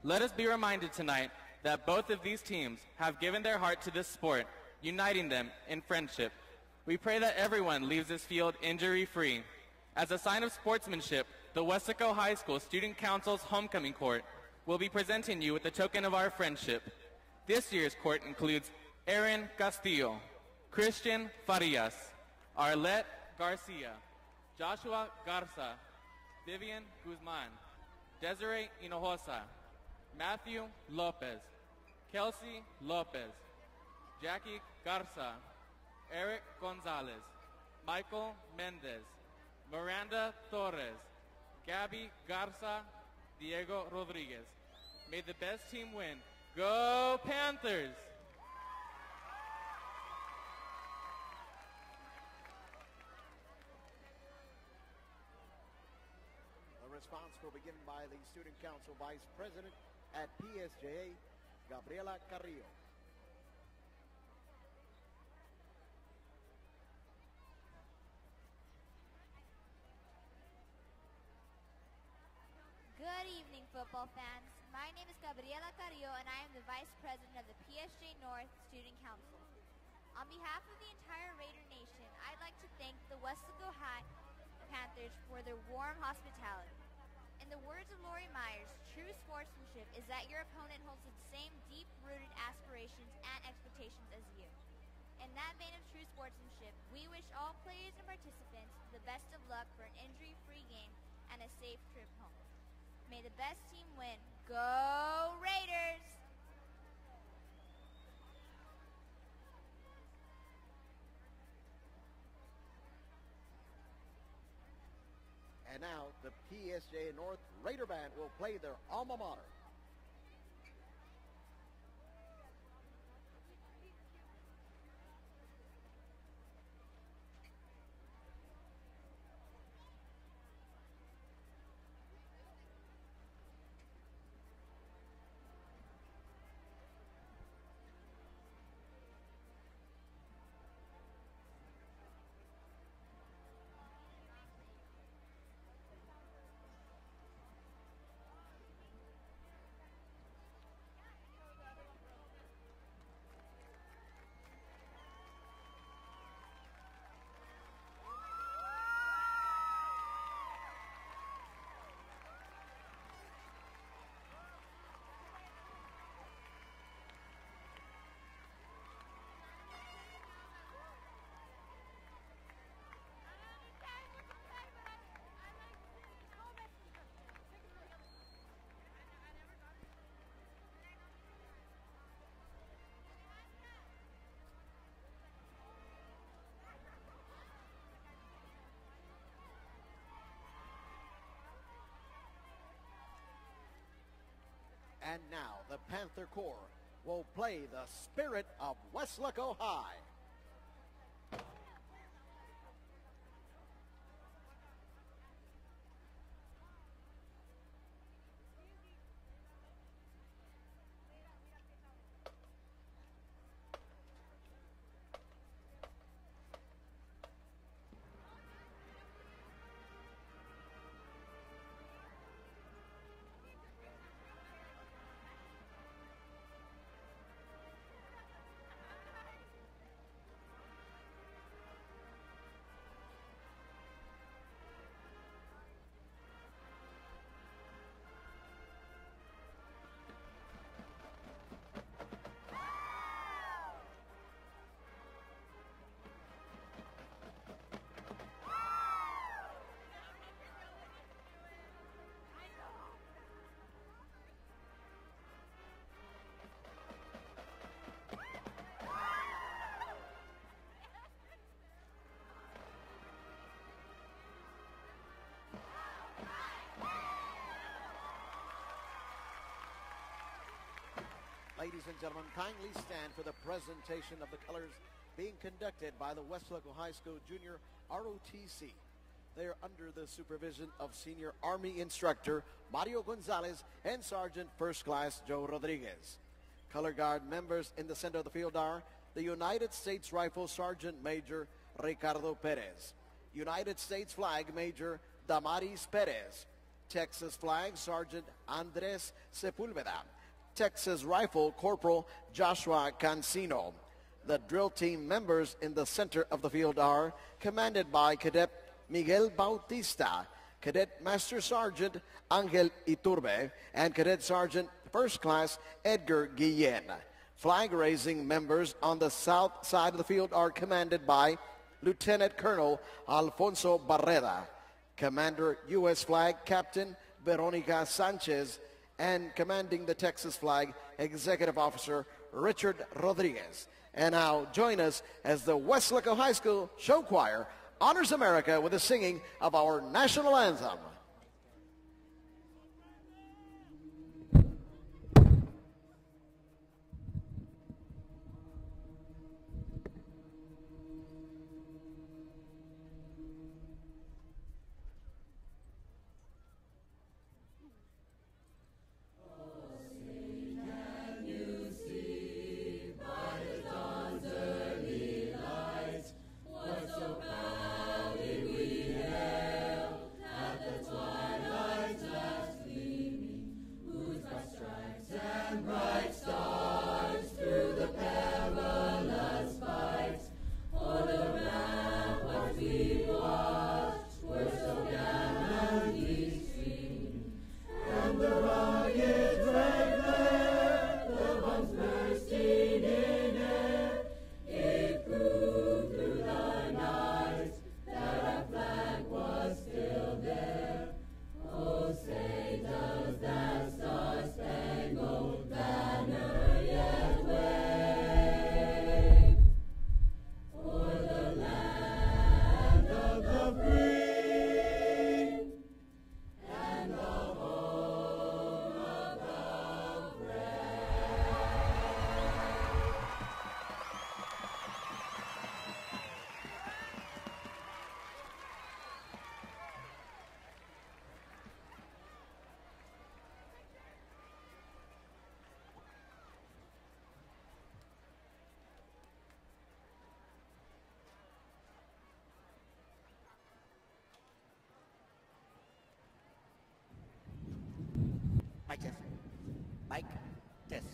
Let us be reminded tonight that both of these teams have given their heart to this sport, uniting them in friendship. We pray that everyone leaves this field injury-free. As a sign of sportsmanship, the Weslaco High School Student Council's homecoming court will be presenting you with a token of our friendship. This year's court includes Aaron Castillo, Christian Farias, Arlette Garcia, Joshua Garza, Vivian Guzman, Desiree Hinojosa, Matthew Lopez, Kelsey Lopez, Jackie Garza, Eric Gonzalez, Michael Mendez, Miranda Torres, Gabby Garza, Diego Rodriguez. May the best team win. Go Panthers! The response will be given by the Student Council Vice President at PSJA, Gabriela Carrillo. Good evening, football fans. My name is Gabriela Carrillo, and I am the Vice President of the PSJ North Student Council. On behalf of the entire Raider Nation, I'd like to thank the Weslaco High Panthers for their warm hospitality. In the words of Lori Myers, true sportsmanship is that your opponent holds the same deep-rooted aspirations and expectations as you. In that vein of true sportsmanship, we wish all players and participants the best of luck for an injury-free game and a safe trip home. May the best team win. Go Raiders! And now the PSJ North Raider Band will play their alma mater. And now the Panther Corps will play the Spirit of Weslaco High. Ladies and gentlemen, kindly stand for the presentation of the colors being conducted by the Weslaco High School Junior ROTC. They are under the supervision of Senior Army Instructor Mario Gonzalez and Sergeant First Class Joe Rodriguez. Color Guard members in the center of the field are the United States Rifle Sergeant Major Ricardo Perez, United States Flag Major Damaris Perez, Texas Flag, Sergeant Andres Sepulveda. Texas Rifle, Corporal Joshua Cancino. The drill team members in the center of the field are commanded by Cadet Miguel Bautista, Cadet Master Sergeant Angel Iturbe, and Cadet Sergeant First Class Edgar Guillen. Flag-raising members on the south side of the field are commanded by Lieutenant Colonel Alfonso Barreda, Commander U.S. Flag Captain Veronica Sanchez, and commanding the Texas Flag Executive Officer Richard Rodriguez. And now join us as the Weslaco High School Show Choir honors America with the singing of our national anthem. Mic test. Mic test.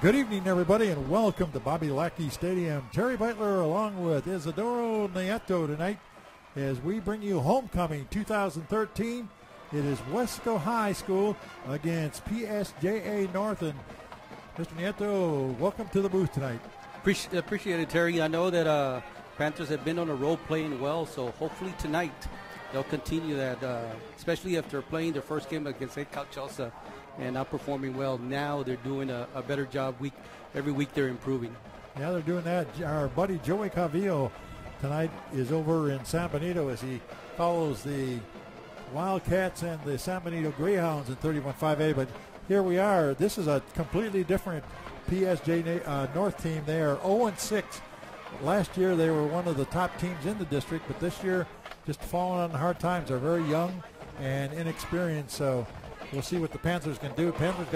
Good evening, everybody, and welcome to Bobby Lackey Stadium. Terry Beitler along with Isidoro Nieto tonight as we bring you Homecoming 2013. It is Weslaco High School against PSJA North. And Mr. Nieto, welcome to the booth tonight. Appreciate it, Terry. I know that Panthers have been on a roll playing well, so hopefully tonight they'll continue that, especially after playing their first game against Cal Chelsea and not performing well. Now they're doing a better job. Every week they're improving. Yeah, they're doing that. Our buddy Joey Cavillo tonight is over in San Benito as he follows the Wildcats and the San Benito Greyhounds in 31-5A. But here we are. This is a completely different PSJ North team. They are 0-6. Last year they were one of the top teams in the district, but this year just falling on hard times. They're very young and inexperienced, so we'll see what the Panthers can do. Panthers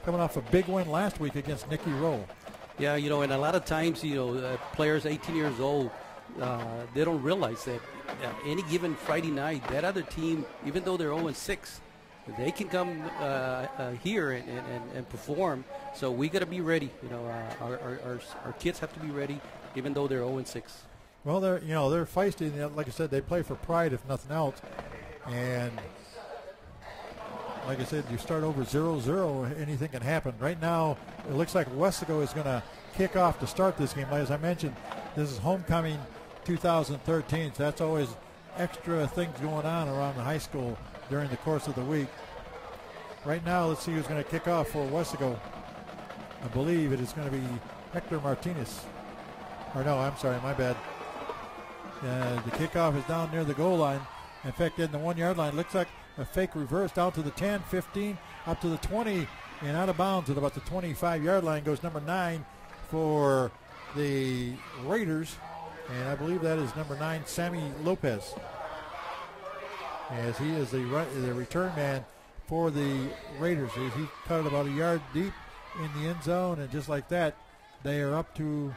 coming off a big win last week against Nicky Rowe. Yeah, and a lot of times, players 18 years old, they don't realize that any given Friday night, that other team, even though they're 0-6, they can come here and perform. So we got to be ready. Our kids have to be ready, even though they're 0-6. Well, they're feisty. Like I said, they play for pride, if nothing else. And like I said, you start over 0-0, anything can happen. Right now, it looks like Weslaco is going to kick off to start this game. As I mentioned, this is homecoming 2013, so that's always extra things going on around the high school during the course of the week. Right now, let's see who's going to kick off for Weslaco. I believe it is going to be Hector Martinez. Or no, I'm sorry, my bad. The kickoff is down near the goal line. In fact, in the 1 yard line, looks like a fake reverse down to the 10, 15, up to the 20, and out of bounds at about the 25 yard line goes number 9 for the Raiders. And I believe that is number 9, Sammy Lopez, as he is the return man for the Raiders. He cut it about a yard deep in the end zone, and just like that, they are up to,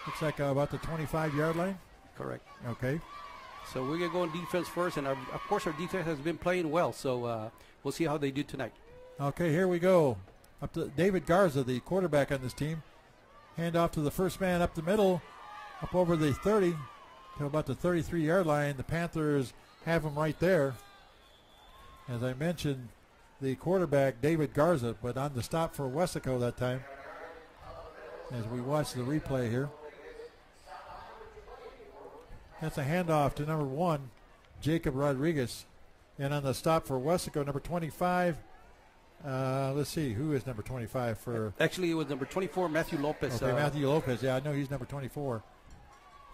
looks like about the 25 yard line. Correct. Okay. So we're going to go on defense first, and of course our defense has been playing well, so we'll see how they do tonight. Okay, here we go. Up to David Garza, the quarterback on this team. Hand off to the first man up the middle, up over the 30 to about the 33 yard line. The Panthers have him right there. As I mentioned, the quarterback, David Garza, but on the stop for Weslaco that time, as we watch the replay here. That's a handoff to number 1, Jacob Rodriguez. And on the stop for Weslaco, number 25, let's see, who is number 25 for? Actually, it was number 24, Matthew Lopez. Okay, Matthew Lopez. Yeah, I know he's number 24.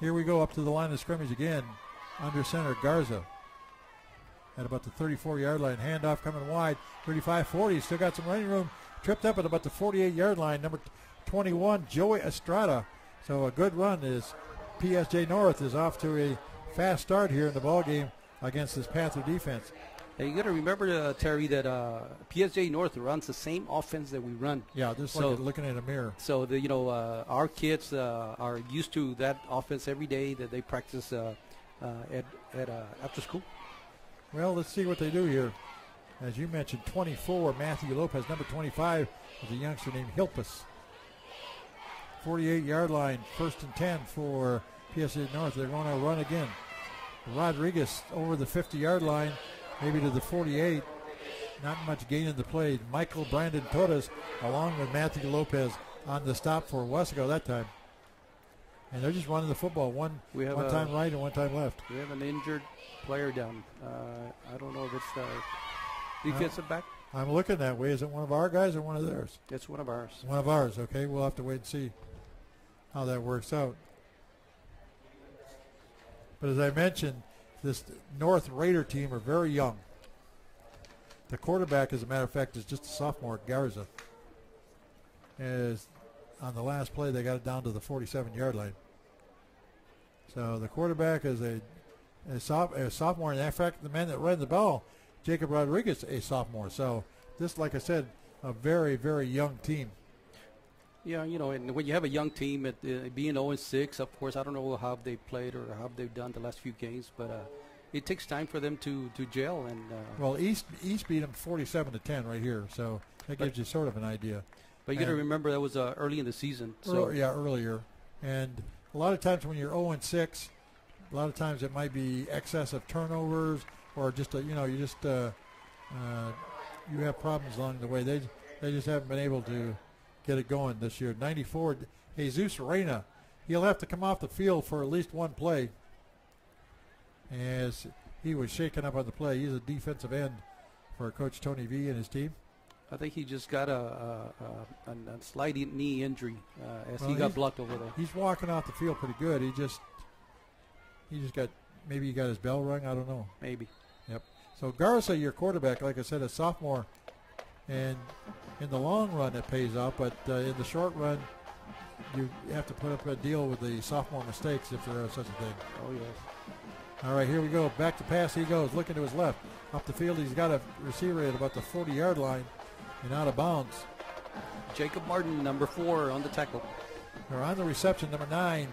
Here we go up to the line of scrimmage again. Under center, Garza. At about the 34-yard line. Handoff coming wide. 35-40. Still got some running room. Tripped up at about the 48-yard line. Number 21, Joey Estrada. So a good run is PSJ North is off to a fast start here in the ball game against this Panther defense. Hey, you got to remember, Terry, that PSJ North runs the same offense that we run. Yeah, just like looking at a mirror. So, our kids are used to that offense every day that they practice at after school. Well, let's see what they do here. As you mentioned, 24, Matthew Lopez. Number 25 is a youngster named Hilpus. 48-yard line, 1st and 10 for PSJ North. They're going to run again. Rodriguez over the 50-yard line, maybe to the 48. Not much gain in the play. Michael Brandon Torres along with Matthew Lopez on the stop for Weslaco that time. And they're just running the football one time right and one time left. We have an injured player down. I don't know if it's the defensive back. I'm looking that way. Is it one of our guys or one of theirs? It's one of ours. One of ours. Okay, we'll have to wait and see how that works out. But as I mentioned, this North Raider team are very young. The quarterback, as a matter of fact, is just a sophomore, Garza. As on the last play, they got it down to the 47-yard line. So the quarterback is a sophomore. And in fact, the man that ran the ball, Jacob Rodriguez, a sophomore. So this, like I said, a very, very young team. Yeah, and when you have a young team, being 0-6, of course, I don't know how they've played or how they've done the last few games, but it takes time for them to gel. And well, East beat them 47-10 right here, so that gives you sort of an idea. But you got to remember that was early in the season. So earlier. And a lot of times when you're 0-6, a lot of times it might be excessive turnovers or just you have problems along the way. They just haven't been able to get it going this year. 94, Jesus Reyna. He'll have to come off the field for at least one play, as he was shaken up on the play. He's a defensive end for Coach Tony V and his team. I think he just got a slight knee injury as he got blocked over there. He's walking off the field pretty good. He just got, maybe he got his bell rung. I don't know. Maybe. Yep. So Garza, your quarterback, like I said, a sophomore, and in the long run it pays off, but in the short run you have to put up a deal with the sophomore mistakes if there is such a thing. Oh, yes. All right, here we go. Back to pass he goes, looking to his left. Up the field, he's got a receiver at about the 40-yard line and out of bounds. Jacob Martin, number 4, on the tackle. Or on the reception, number 9,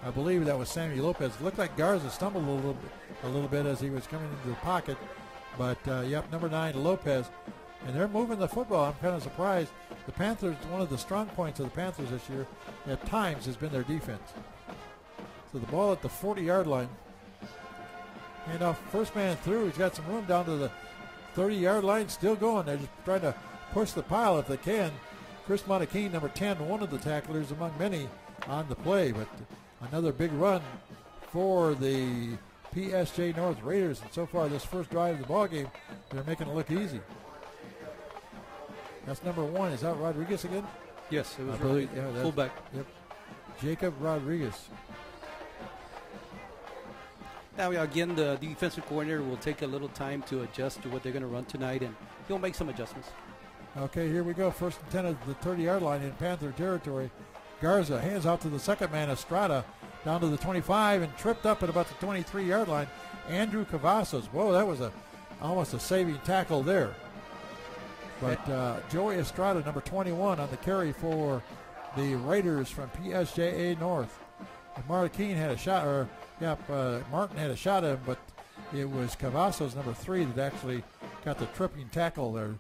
I believe that was Sammy Lopez. It looked like Garza stumbled a little bit as he was coming into the pocket. But, number 9, Lopez. And they're moving the football. I'm kind of surprised. The Panthers, one of the strong points of the Panthers this year at times has been their defense. So the ball at the 40-yard line. And off first man through. He's got some room down to the 30-yard line. Still going. They're just trying to push the pile if they can. Chris Montequin, number 10, one of the tacklers among many on the play. But another big run for the PSG North Raiders. And so far, this first drive of the ball game, they're making it look easy. That's number 1. Is that Rodriguez again? Yes, it was really fullback. Yep. Jacob Rodriguez. Now, again, the defensive coordinator will take a little time to adjust to what they're going to run tonight, and he'll make some adjustments. Okay, here we go. First and 10 at the 30-yard line in Panther territory. Garza hands out to the second man, Estrada, down to the 25 and tripped up at about the 23-yard line. Andrew Cavazos. Whoa, that was almost a saving tackle there. But Joey Estrada, number 21, on the carry for the Raiders from PSJA North. And Martin had a shot, Martin had a shot at him, but it was Cavazos, number 3, that actually got the tripping tackle there.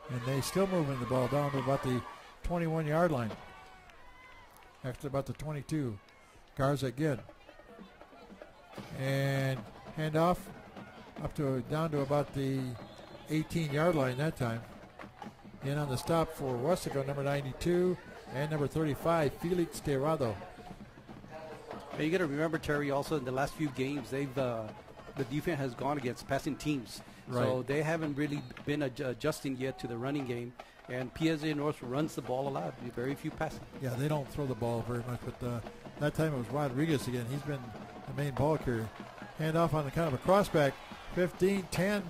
And they still moving the ball down to about the 21-yard line. Actually about the 22. Garza again. And handoff down to about the 18-yard line that time. In on the stop for Weslaco, number 92 and number 35, Felix Tirado. You got to remember, Terry, also in the last few games, the defense has gone against passing teams. Right. So they haven't really been adjusting yet to the running game. And PSA North runs the ball a lot, very few passing. Yeah, they don't throw the ball very much, but that time it was Rodriguez again. He's been the main ball carrier. Handoff on the kind of a crossback, 15-10.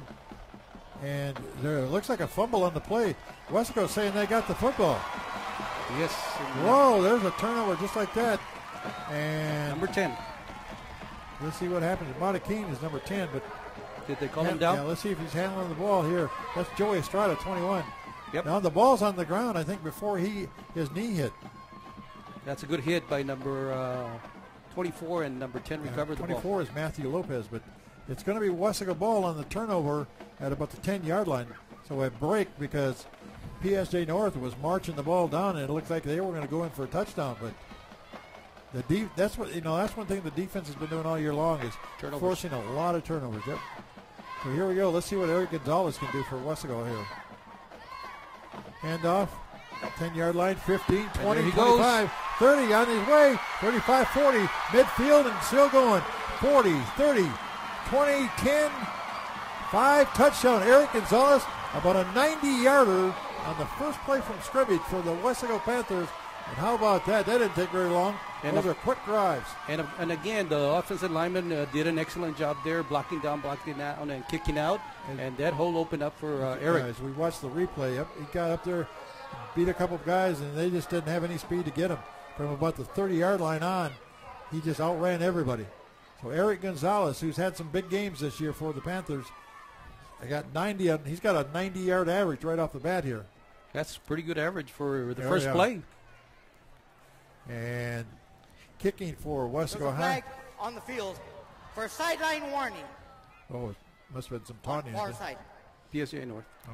And there looks like a fumble on the play. Weslaco saying they got the football. Yes. Whoa, there's a turnover just like that. And number 10. Let's see what happens. Montequin is number 10, but did they call him down? Yeah, let's see if he's handling the ball here. That's Joey Estrada, 21. Yep. Now the ball's on the ground, I think, before his knee hit. That's a good hit by number 24, and number 10 recovered the ball. 24 is Matthew Lopez, but it's going to be Weslaco ball on the turnover at about the 10-yard line. So a break because PSJ North was marching the ball down, and it looked like they were going to go in for a touchdown. But that's one thing the defense has been doing all year long is turnovers. Forcing a lot of turnovers. Yep. So here we go. Let's see what Eric Gonzalez can do for Weslaco here. Handoff, 10-yard line, 15, 20, 25, 30 on his way, 35, 40, midfield and still going, 40, 30, 20, 10, 5, touchdown. Eric Gonzalez, about a 90-yarder on the first play from scrimmage for the Weslaco Panthers. And how about that? That didn't take very long. And those are quick drives. And again, the offensive lineman did an excellent job there, blocking down, and kicking out. And that hole opened up for Eric. As we watched the replay, he got up there, beat a couple of guys, and they just didn't have any speed to get him. From about the 30-yard line on, he just outran everybody. So Eric Gonzalez, who's had some big games this year for the Panthers, he's got a 90-yard average right off the bat here. That's pretty good average for the first play. And kicking for Weslaco High. Flag on the field for a sideline warning. Oh, it must have been some taunting. Far side. PSA North. Oh.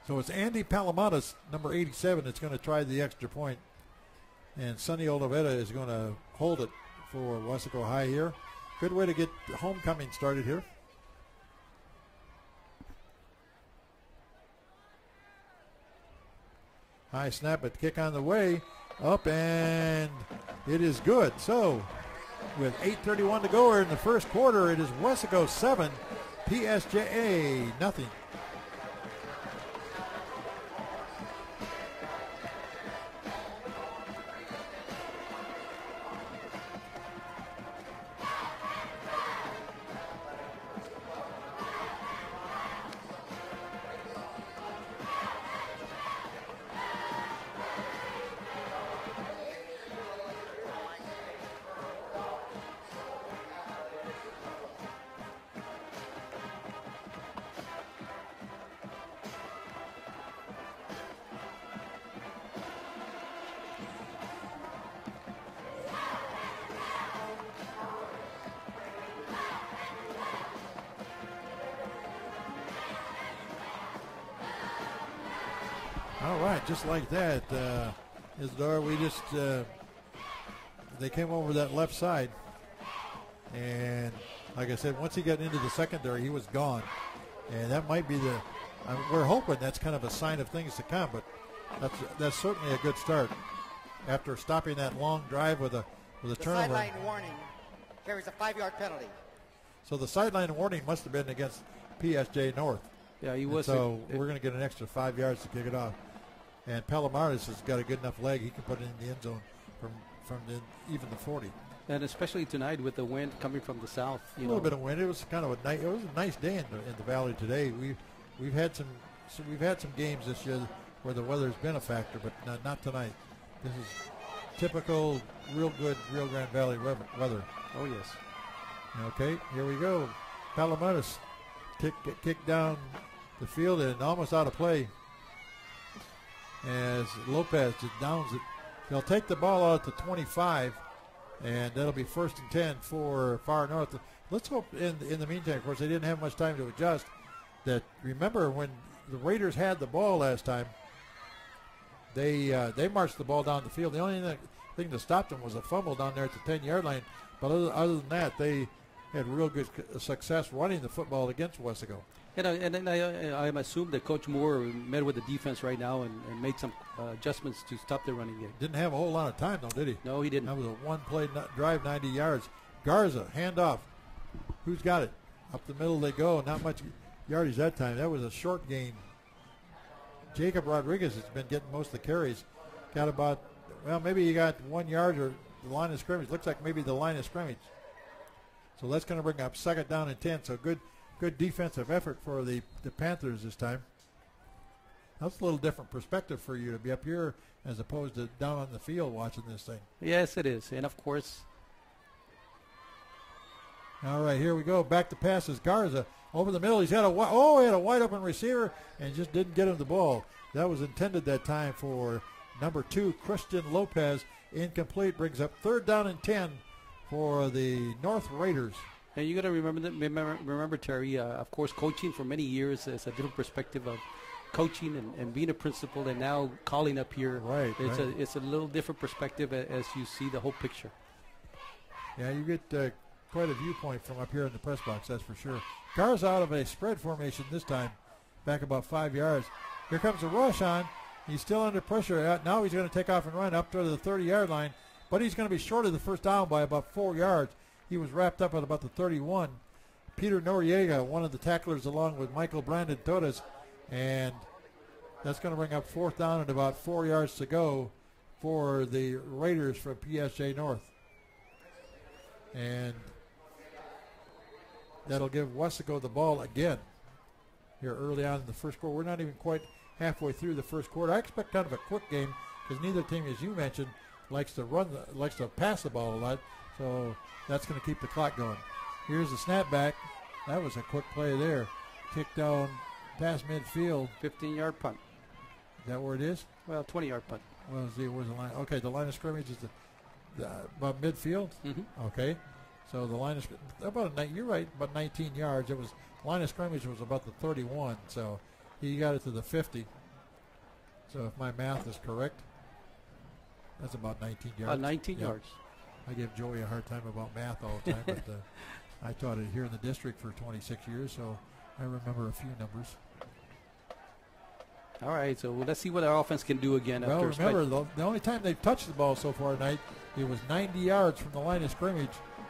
So it's Andy Palamadas, number 87, that's going to try the extra point. And Sonny Olivetta is going to hold it for Weslaco High here. Good way to get homecoming started here. High snap, but kick on the way. Up, and it is good. So with 8:31 to go in the first quarter, it is Weslaco 7, PSJA nothing. All right, just like that, Isidore, we just they came over that left side, and like I said, once he got into the secondary, he was gone, and that might be we're hoping that's kind of a sign of things to come, but that's certainly a good start after stopping that long drive with a turnover. The sideline warning carries a 5-yard penalty. So the sideline warning must have been against PSJ North. Yeah, he was. So we're going to get an extra 5 yards to kick it off. And Palomares has got a good enough leg; he can put it in the end zone from even the 40. And especially tonight with the wind coming from the south. A little bit of wind. It was kind of a nice day in the valley today. We've had some games this year where the weather's been a factor, but not tonight. This is typical, real good Rio Grande Valley weather. Oh yes. Okay, here we go. Palomares kicked down the field and almost out of play as Lopez just downs it. They'll take the ball out to 25, and that'll be 1st and 10 for Far North. Let's hope in the meantime, of course, they didn't have much time to adjust. That remember when the Raiders had the ball last time, they marched the ball down the field. The only thing that stopped them was a fumble down there at the 10-yard line. But other than that, they had real good success running the football against Weslaco. And I assume that Coach Moore met with the defense right now and made some adjustments to stop the running game. Didn't have a whole lot of time, though, did he? No, he didn't. That was a one-play drive, 90 yards. Garza, handoff. Who's got it? Up the middle they go. Not much yardage that time. That was a short gain. Jacob Rodriguez has been getting most of the carries. Got about, maybe he got 1 yard or the line of scrimmage. Looks like maybe the line of scrimmage. So that's going to bring up 2nd down and 10. So good defensive effort for the Panthers this time. That's a little different perspective for you to be up here as opposed to down on the field watching this thing. Yes, it is. And, of course. All right, here we go. Back to passes. Garza over the middle. He had a wide open receiver and just didn't get him the ball. That was intended that time for number 2, Christian Lopez. Incomplete. Brings up 3rd down and 10 for the North Raiders. And you got to remember, Terry, of course, coaching for many years is a different perspective of coaching and being a principal and now calling up here. Right. It's a little different perspective as you see the whole picture. Yeah, you get quite a viewpoint from up here in the press box, that's for sure. Garza out of a spread formation this time, back about 5 yards. Here comes a rush on. He's still under pressure. Now he's going to take off and run up to the 30-yard line, but he's going to be short of the first down by about 4 yards. He was wrapped up at about the 31. Peter Noriega, one of the tacklers, along with Michael Brandon Torres, and that's going to bring up 4th down and about 4 yards to go for the Raiders from PSJ North. And that'll give Weslaco the ball again here early on in the first quarter. We're not even quite halfway through the first quarter. I expect kind of a quick game because neither team, as you mentioned, likes to pass the ball a lot. So that's going to keep the clock going. Here's the snapback. That was a quick play there. Kick down past midfield. 15-yard punt. Is that where it is? Well, 20-yard punt. Well, where's the line? Okay, the line of scrimmage is about midfield. Mm-hmm. Okay, so the line of you're right, about 19 yards. It was line of scrimmage was about the 31, so he got it to the 50. So if my math is correct, that's about 19 yards. 19 yards. I give Joey a hard time about math all the time, but I taught it here in the district for 26 years, so I remember a few numbers. All right, so let's see what our offense can do again. Well, remember, the only time they've touched the ball so far tonight, it was 90 yards from the line of scrimmage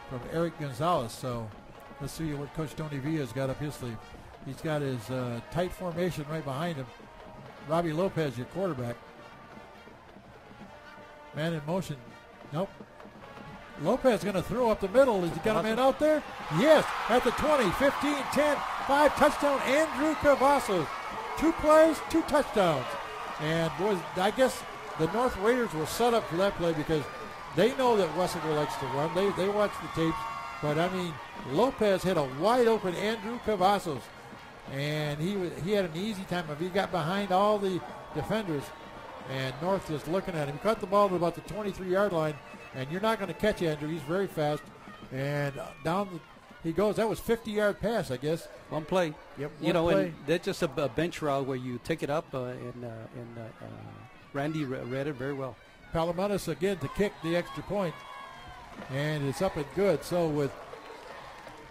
from Eric Gonzalez. So let's see what Coach Tony Villa's got up his sleeve. He's got his tight formation right behind him. Robbie Lopez, your quarterback. Man in motion. Nope. Lopez going to throw up the middle. Has he got a man out there? Yes, at the 20, 15, 10, 5, touchdown, Andrew Cavazos. 2 plays, 2 touchdowns. And boys, I guess the North Raiders were set up for that play because they know that Weslaco likes to run. They watch the tapes. But, I mean, Lopez hit a wide-open Andrew Cavazos. And he had an easy time. He got behind all the defenders. And North just looking at him. He caught the ball to about the 23-yard line. And you're not going to catch Andrew. He's very fast. And down he goes. That was 50-yard pass, I guess. One play. Yep. And that's just a bench route where you take it up, and Randy read it very well. Palomares again to kick the extra point. and it's up and good. So with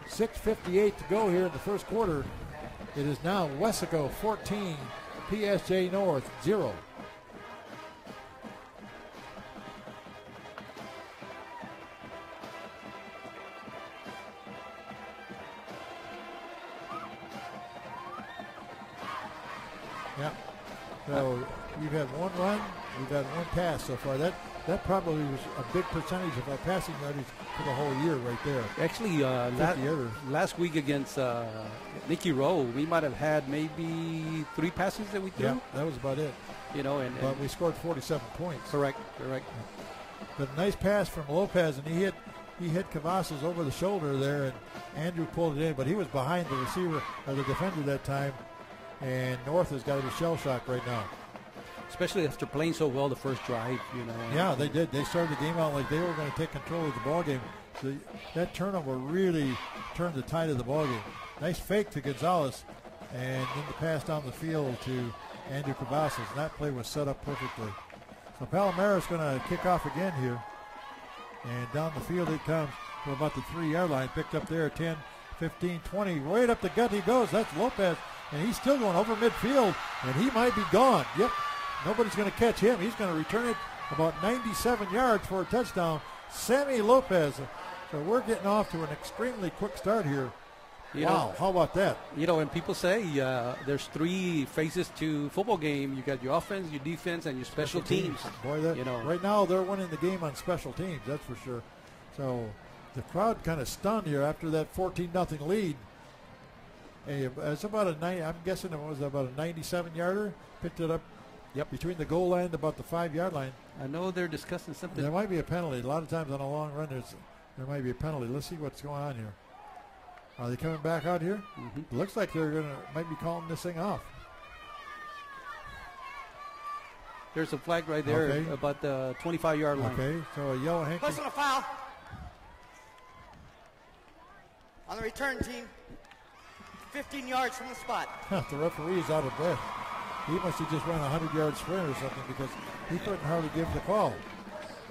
6:58 to go here in the first quarter, it is now Weslaco 14, PSJ North 0. Yeah. So we've had one run, we've had one pass so far. That probably was a big percentage of our passing yardage for the whole year right there. Actually, last week against Nicky Rowe, we might have had maybe 3 passes that we threw. Yeah, that was about it. But we scored 47 points. Correct. But a nice pass from Lopez, and he hit Cavazos over the shoulder there, and Andrew pulled it in, but he was behind the receiver or the defender that time, and North has got to be shell-shocked right now. Especially after playing so well the first drive, Yeah, they did. They started the game out like they were going to take control of the ball game. So that turnover really turned the tide of the ball game. Nice fake to Gonzalez, and then the pass down the field to Andrew Cavazos. And that play was set up perfectly. So Palomera's going to kick off again here. And down the field it comes to about the 3-yard line. Picked up there, 10, 15, 20. Right up the gut he goes. That's Lopez. And he's still going over midfield. And he might be gone. Yep. Nobody's going to catch him. He's going to return it about 97 yards for a touchdown. Sammy Lopez. So we're getting off to an extremely quick start here. Wow, how about that? When people say there's 3 phases to football game, you got your offense, your defense, and your special teams. Boy, right now they're winning the game on special teams, that's for sure. So the crowd kind of stunned here after that 14-0 lead. It's about I'm guessing it was about a 97-yarder. Picked it up between the goal line and about the 5-yard line. I know they're discussing something. There might be a penalty. A lot of times on a long run, there might be a penalty. Let's see what's going on here. Are they coming back out here? Mm-hmm. Looks like might be calling this thing off. There's a flag right there about the 25-yard line. Okay, so a yellow hanky. Personal foul on the return team, 15 yards from the spot. The referee is out of breath. He must have just run a 100-yard sprint or something because he couldn't hardly give the call.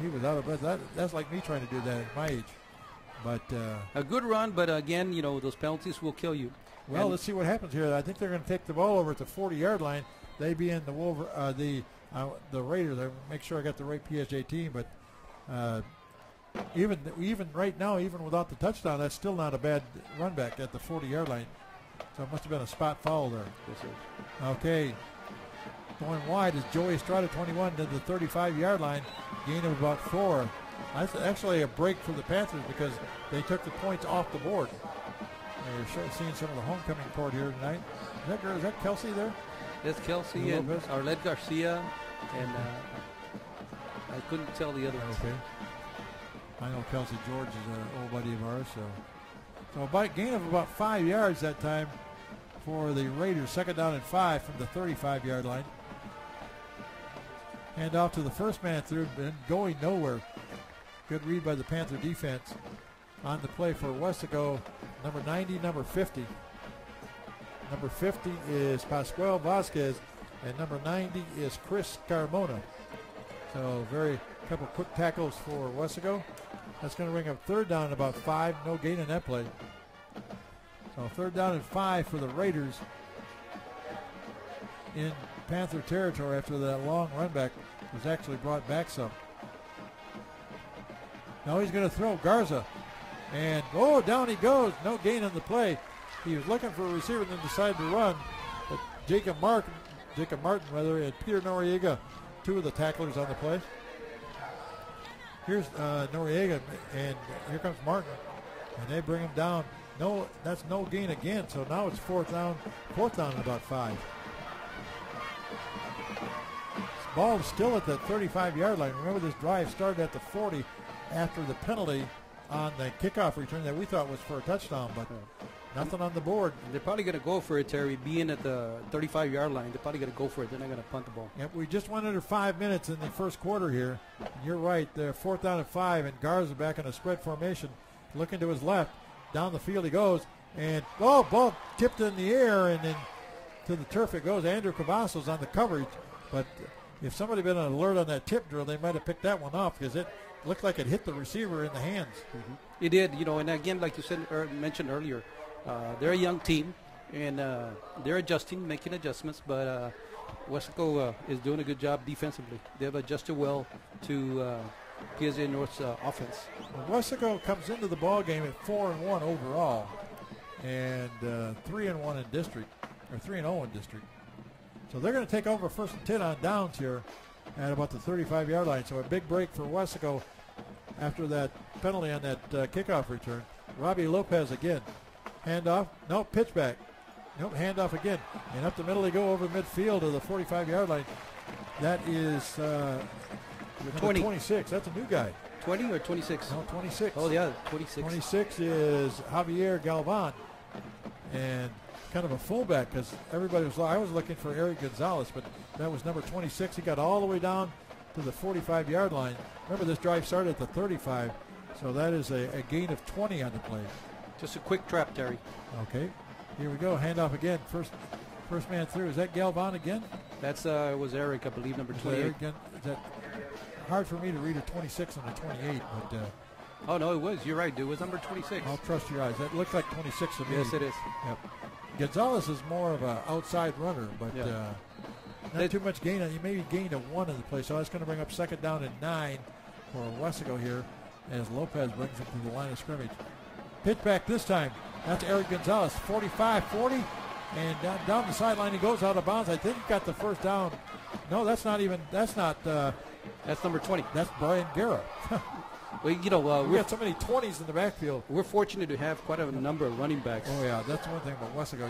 He was out of breath. That's like me trying to do that at my age. But a good run, but again, those penalties will kill you. Well, let's see what happens here. I think they're going to take the ball over at the 40-yard line. They be in the Raiders. I make sure I got the right PSJ team. But even right now, even without the touchdown, that's still not a bad run back at the 40-yard line. So it must have been a spot foul there. Yes, sir. Okay. Going wide is Joey Estrada, 21, to the 35-yard line. Gain of about 4. That's actually a break for the Panthers because they took the points off the board. You're seeing some of the homecoming court here tonight. Is that Kelsey there? That's Kelsey and Arlette Garcia, and I couldn't tell the other one. Okay. I know Kelsey George is an old buddy of ours. So by gain of about 5 yards that time for the Raiders. 2nd down and 5 from the 35-yard line. Hand off to the first man through and going nowhere. Good read by the Panther defense. On the play for Weslaco, number 90, number 50. Number 50 is Pascual Vasquez, and number 90 is Chris Carmona. So couple quick tackles for Weslaco. That's going to bring up 3rd down and about 5. No gain in that play. So 3rd down and 5 for the Raiders in Panther territory after that long run back was actually brought back some. Now he's going to throw Garza. And, down he goes. No gain on the play. He was looking for a receiver and then decided to run. But Jacob Martin, and Peter Noriega, 2 of the tacklers on the play. Here's Noriega, and here comes Martin. And they bring him down. No, that's no gain again. So now it's 4th down and about 5. This ball is still at the 35-yard line. Remember, this drive started at the 40 after the penalty on the kickoff return that we thought was for a touchdown, but nothing on the board. They're probably going to go for it, Terry. Being at the 35-yard line, they're probably going to go for it. They're not going to punt the ball. Yep, we just went under 5 minutes in the first quarter here. And you're right. They're 4th down and 5, and Garza back in a spread formation, looking to his left. Down the field he goes, and ball tipped in the air, and then to the turf it goes. Andrew Cavazos on the coverage, but if somebody had been on alert on that tip drill, they might have picked that one off because it looked like it hit the receiver in the hands. It did, and again, like you said, mentioned earlier, they're a young team, and they're adjusting, making adjustments, but Weslaco is doing a good job defensively. They've adjusted well to PSG North's offense. Well, Weslaco comes into the ball game at 4-1 overall, and 3-1 in district, or 3-0 in district. So they're going to take over first and 10 on downs here at about the 35-yard line. So a big break for Weslaco after that penalty on that kickoff return. Robbie Lopez again. Handoff. No, pitch back. Nope, handoff again. And up the middle they go over midfield to the 45-yard line. That is 26. That's a new guy. 20 or 26? No, 26. Oh, yeah, 26. 26 is Javier Galvan. And kind of a fullback because I was looking for Eric Gonzalez, but that was number 26. He got all the way down to the 45-yard line. Remember, this drive started at the 35, so that is a gain of 20 on the play. Just a quick trap, Terry. Okay, here we go. Handoff again. First man through. Is that Galvan again? That's was Eric, I believe, number 28. Again? Is that hard for me to read a 26 and a 28, but. Oh, no, it was. You're right, dude. It was number 26. I'll trust your eyes. That looks like 26 to me. Yes, it is. Yep. Gonzalez is more of an outside runner, but not too much gain. He maybe gained a 1 in the play, so that's going to bring up second down and 9 for Weslaco here as Lopez brings him to the line of scrimmage. Pitch back this time. That's Eric Gonzalez, 45-40, and down the sideline he goes out of bounds. I think he got the first down. No, that's not. That's number 20. That's Brian Guerra. Well, we got so many 20s in the backfield. We're fortunate to have quite a number of running backs. Oh yeah, that's one thing about Weslaco.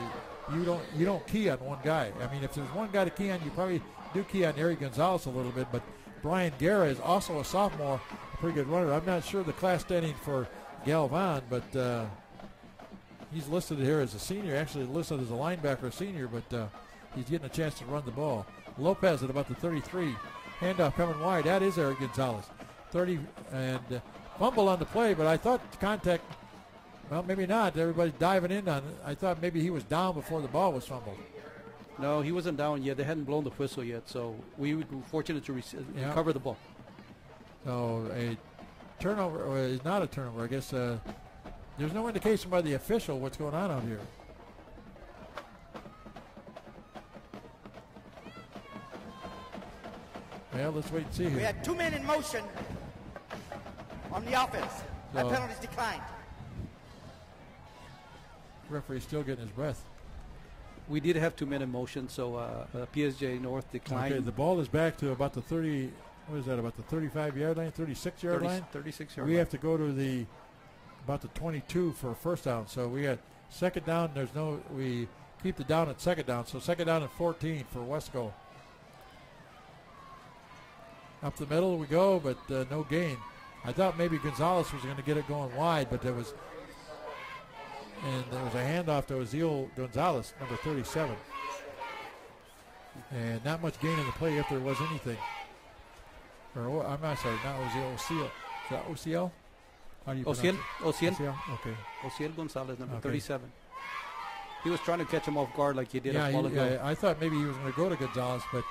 You don't key on one guy. I mean, if there's one guy to key on, you probably do key on Eric Gonzalez a little bit. But Brian Guerra is also a sophomore, a pretty good runner. I'm not sure the class standing for Galvan, but he's listed here as a senior. Actually listed as a linebacker, senior, but he's getting a chance to run the ball. Lopez at about the 33. Handoff coming wide. That is Eric Gonzalez. 30 and fumble on the play, but I thought contact, well, maybe not. Everybody's diving in on it. I thought maybe he was down before the ball was fumbled. No, he wasn't down yet. They hadn't blown the whistle yet, so we were fortunate to recover the ball. So a turnover is not a turnover. I guess there's no indication by the official what's going on out here. Well, let's wait and see here. We had 2 men in motion on the offense. That penalty's declined. Referee's still getting his breath. We did have 2 men in motion, so PSG North declined. Okay, the ball is back to about the 30. What is that? About the 35-yard line, 36-yard line. 36-yard. We have to go to about the 22 for a first down. So we had second down. We keep the down at second down. So second down at 14 for Weslaco. Up the middle we go, but no gain. I thought maybe Gonzalez was going to get it going wide, but there was a handoff to Ozil Gonzalez, number 37. And not much gain in the play if there was anything. I'm not sorry, not Ozil, Ociel. Is that Ociel? How do you pronounce it? Ociel. Okay. Ociel Gonzalez, number 37. He was trying to catch him off guard like he did a while ago. Yeah, I thought maybe he was going to go to Gonzalez, but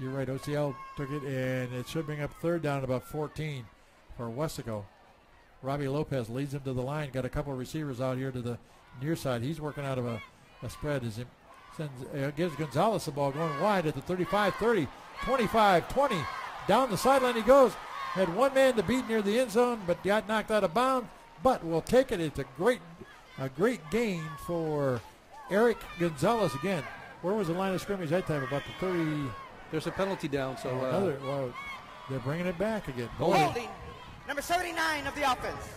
you're right. Ociel took it, and it should bring up third down at about 14 for Weslaco. Robbie Lopez leads him to the line. Got a couple of receivers out here to the near side. He's working out of a spread. Gives Gonzalez the ball going wide at the 35-30, 25-20. Down the sideline he goes. Had one man to beat near the end zone, but got knocked out of bounds. But we'll take it. It's a great gain for Eric Gonzalez again. Where was the line of scrimmage that time? About the 30. There's a penalty down, so they're bringing it back again. Holding, number 79 of the offense.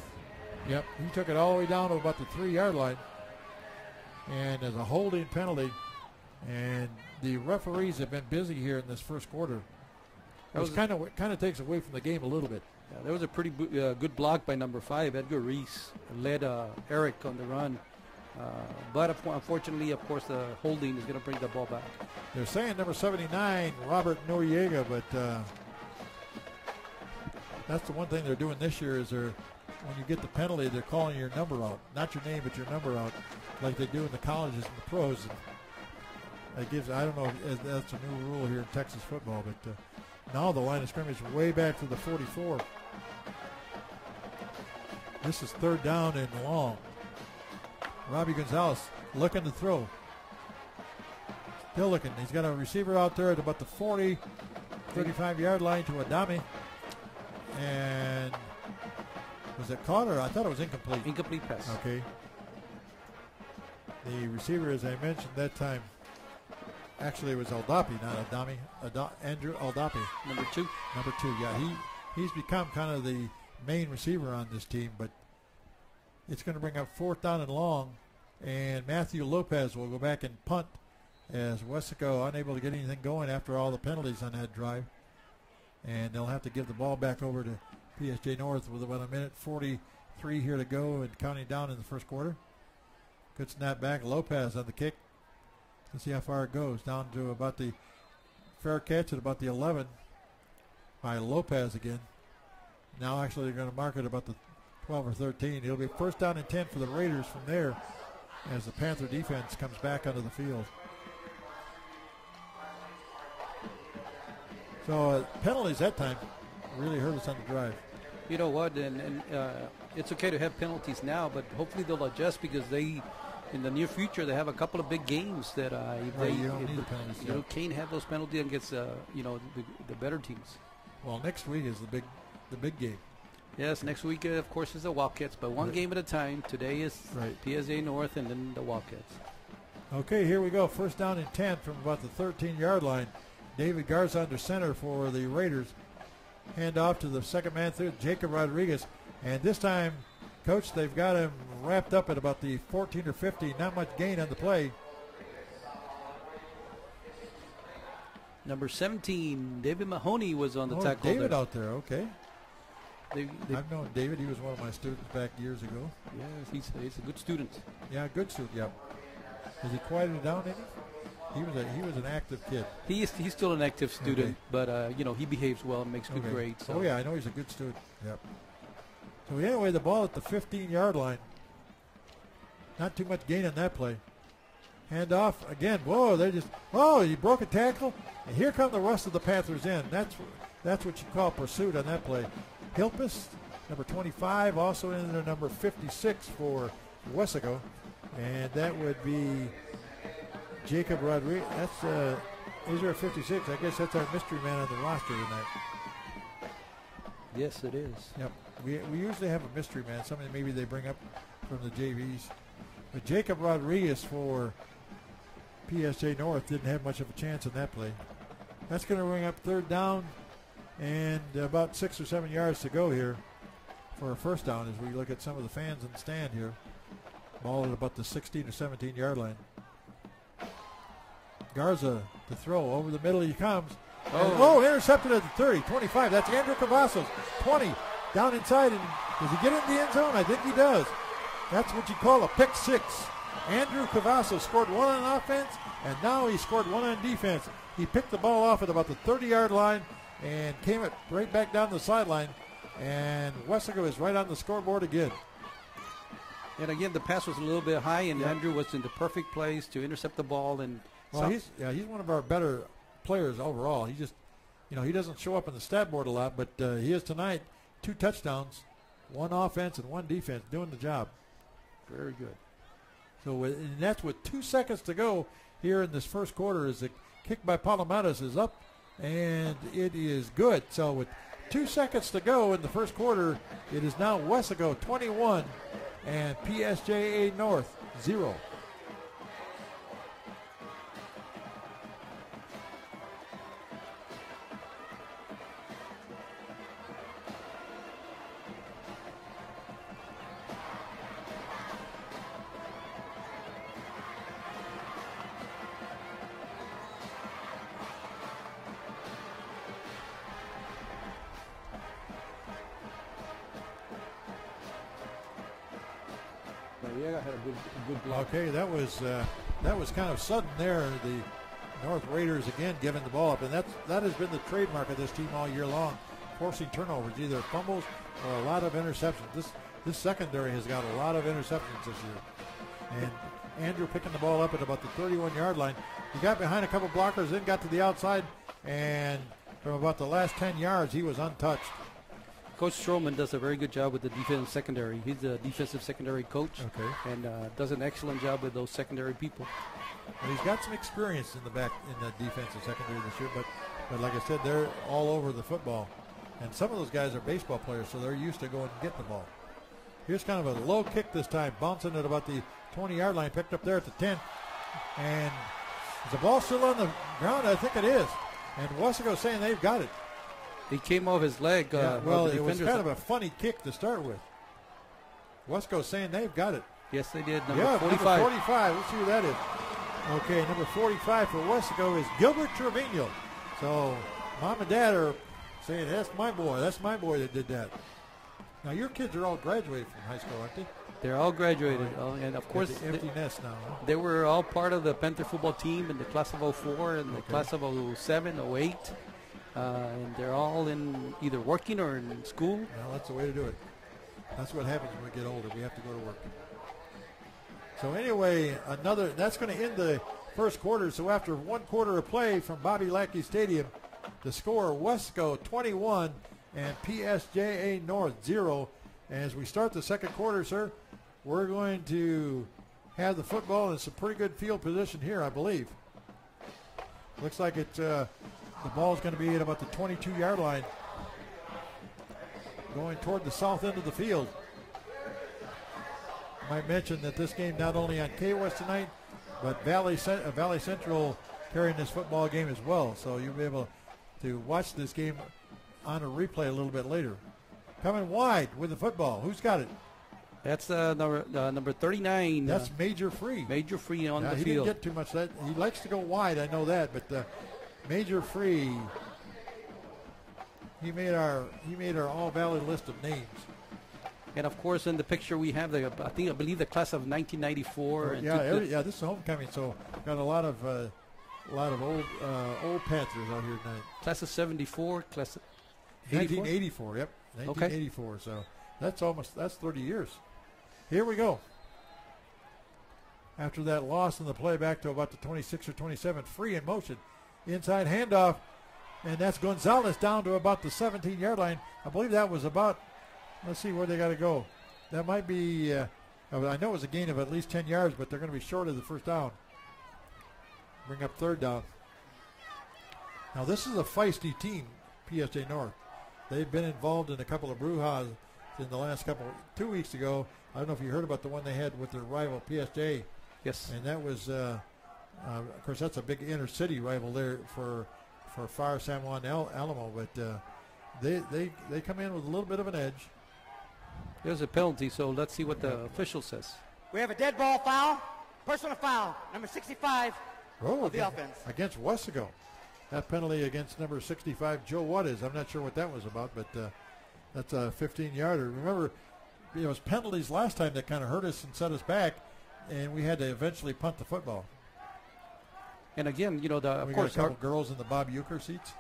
Yep, he took it all the way down to about the 3-yard line. And there's a holding penalty. And the referees have been busy here in this first quarter. It kind of takes away from the game a little bit. Yeah, there was a pretty good block by number 5, Edgar Reese, led Eric on the run. But unfortunately, of course, the holding is going to bring the ball back. They're saying number 79, Robert Noriega, but that's the one thing they're doing this year is when you get the penalty, they're calling your number out. Not your name, but your number out, like they do in the colleges and the pros. And I don't know if that's a new rule here in Texas football, but now the line of scrimmage is way back to the 44. This is third down and long. Robbie Gonzalez looking to throw. Still looking. He's got a receiver out there at about the 40, 35-yard line to Adami. And was it caught or I thought it was incomplete? Incomplete pass. Okay. The receiver, as I mentioned that time, actually it was Aldapi, not Adami. Andrew Aldapi. Number two. Number two, yeah. He's become kind of the main receiver on this team, but it's going to bring up fourth down and long, and Matthew Lopez will go back and punt as Weslaco unable to get anything going after all the penalties on that drive. And they'll have to give the ball back over to PSG North with about a minute 43 here to go and counting down in the first quarter. Good snap back. Lopez on the kick. Let's see how far it goes. Down to about the fair catch at about the 11 by Lopez again. Now actually they're going to mark it about the 12 or 13. It'll be first down and 10 for the Raiders from there as the Panther defense comes back onto the field. So penalties that time really hurt us on the drive. You know what, and it's okay to have penalties now, but hopefully they'll adjust because they, in the near future, they have a couple of big games that you don't need the penalties. You can't have those penalties against the better teams. Well, next week is the big game. Yes, next week of course is the Wildcats, but one game at a time. Today is PSA North and then the Wildcats. Okay, here we go. First down and 10 from about the 13-yard line. David Garza under center for the Raiders. Hand off to the second man through, Jacob Rodriguez. And this time, Coach, they've got him wrapped up at about the 14 or 15. Not much gain on the play. Number 17, David Mahoney was on the tackle. David out there, okay. I've known David. He was one of my students back years ago. Yeah, he's a good student. Yeah, good student, yeah. Has he quieted down any? He was an active kid. He's still an active student, but he behaves well and makes good grades. So. Oh yeah, I know he's a good student. Yep. So anyway, the ball at the 15-yard line. Not too much gain on that play. Hand off again. He broke a tackle, and here come the rest of the Panthers in. That's what you call pursuit on that play. Hilpus, number 25, also in there, number 56 for Weslaco, and that would be Jacob Rodriguez. That's is there a 56? I guess that's our mystery man on the roster tonight. Yes, it is. Yep. We usually have a mystery man, somebody maybe they bring up from the JVs. But Jacob Rodriguez for PSJ North didn't have much of a chance in that play. That's going to bring up third down and about 6 or 7 yards to go here for a first down as we look at some of the fans in the stand here. Ball at about the 16 or 17-yard line. Garza to throw. Over the middle he comes. Intercepted at the 30, 25. That's Andrew Cavazos. 20, down inside. And does he get in the end zone? I think he does. That's what you call a pick six. Andrew Cavazos scored one on offense, and now he scored one on defense. He picked the ball off at about the 30-yard line and came it right back down the sideline. And Weslaco is right on the scoreboard again. And again, the pass was a little bit high, and Andrew was in the perfect place to intercept the ball. And he's one of our better players overall. He just, he doesn't show up on the stat board a lot, but he is tonight. 2 touchdowns, 1 offense and 1 defense, doing the job. Very good. So and that's with 2 seconds to go here in this first quarter. As the kick by Palomares is up, and it is good. So with 2 seconds to go in the first quarter, it is now Weslaco 21 and PSJA North 0. Had a good block. Okay, that was kind of sudden there. The North Raiders again giving the ball up, and that has been the trademark of this team all year long, forcing turnovers, either fumbles or a lot of interceptions. This secondary has got a lot of interceptions this year. And Andrew picking the ball up at about the 31-yard line. He got behind a couple blockers, then got to the outside, and from about the last 10 yards, he was untouched. Coach Stroman does a very good job with the defensive secondary. He's the defensive secondary coach, and does an excellent job with those secondary people. Well, he's got some experience in the defensive secondary this year, but like I said, they're all over the football. And some of those guys are baseball players, so they're used to going and getting the ball. Here's kind of a low kick this time, bouncing at about the 20-yard line, picked up there at the 10. And is the ball still on the ground? I think it is. And Weslaco saying they've got it. He came off his leg. Well, it was kind of a funny kick to start with. Weslaco saying they've got it. Yes, they did. Number 45. Number 45. Let's see who that is. Okay, number 45 for Weslaco is Gilbert Trevino. So mom and dad are saying, that's my boy. That's my boy that did that. Now, your kids are all graduated from high school, aren't they? They're all graduated. And, of course, the empty nest now. Huh? They were all part of the Panther football team in the class of 04 and the class of 07, 08. And they're all in either working or in school. Well, that's the way to do it. That's what happens when we get older. We have to go to work. So anyway, that's going to end the first quarter. So after one quarter of play from Bobby Lackey Stadium, the score, Weslaco 21 and PSJA North 0. As we start the second quarter, sir, we're going to have the football in some pretty good field position here, I believe. Looks like it's the ball's going to be at about the 22-yard line, going toward the south end of the field. I might mention that this game not only on K-West tonight, but Valley Central carrying this football game as well. So you'll be able to watch this game on a replay a little bit later. Coming wide with the football. Who's got it? That's number 39. That's Major Free. Major Free on the field. He didn't get too much. He likes to go wide, I know that, but Major Free, he made our All Valley list of names. And of course, in the picture we have I believe the class of 1994. This is homecoming, so got a lot of old Panthers out here tonight. Class of 74, class of 1984. Yep, 1984. Okay. So that's 30 years. Here we go. After that loss in the play back to about the 26 or 27, Free in motion, inside handoff, and that's Gonzalez down to about the 17-yard line. I believe that was about. Let's see where they got to go. That might be, I know it was a gain of at least 10 yards, but they're going to be short of the first down. Bring up third down. Now, this is a feisty team, PSJ North. They've been involved in a couple of brouhahas in the last 2 weeks ago. I don't know if you heard about the one they had with their rival, PSJ. Yes. And that was, of course, that's a big inner city rival there for Far San Juan Alamo, but they come in with a little bit of an edge. There's a penalty, so let's see what the official says. We have a dead ball foul, personal foul, number 65 of the offense. Against Weslaco. That penalty against number 65, Joe Wattis. I'm not sure what that was about, but that's a 15-yarder. Remember, it was penalties last time that kind of hurt us and set us back, and we had to eventually punt the football. And again, of we course, got a couple girls in the Bob Euchre seats.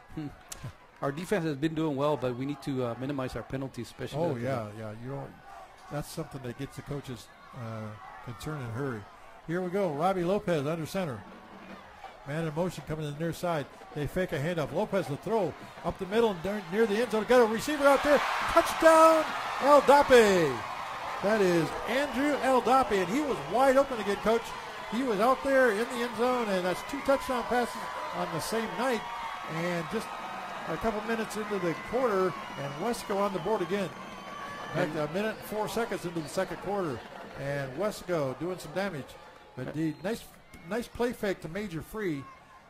Our defense has been doing well, but we need to minimize our penalties, especially. Oh yeah. You don't. That's something that gets the coaches concerned and hurry. Here we go. Robbie Lopez under center. Man in motion coming to the near side. They fake a handoff. Lopez the throw up the middle and near the end zone. Got a receiver out there. Touchdown, El Dape. That is Andrew El Dape, and he was wide open again, Coach. He was out there in the end zone, and that's 2 touchdown passes on the same night. And just a couple minutes into the quarter, and Weslaco on the board again. Back to a minute and 4 seconds into the second quarter, and Weslaco doing some damage. But the nice play fake to Major Free,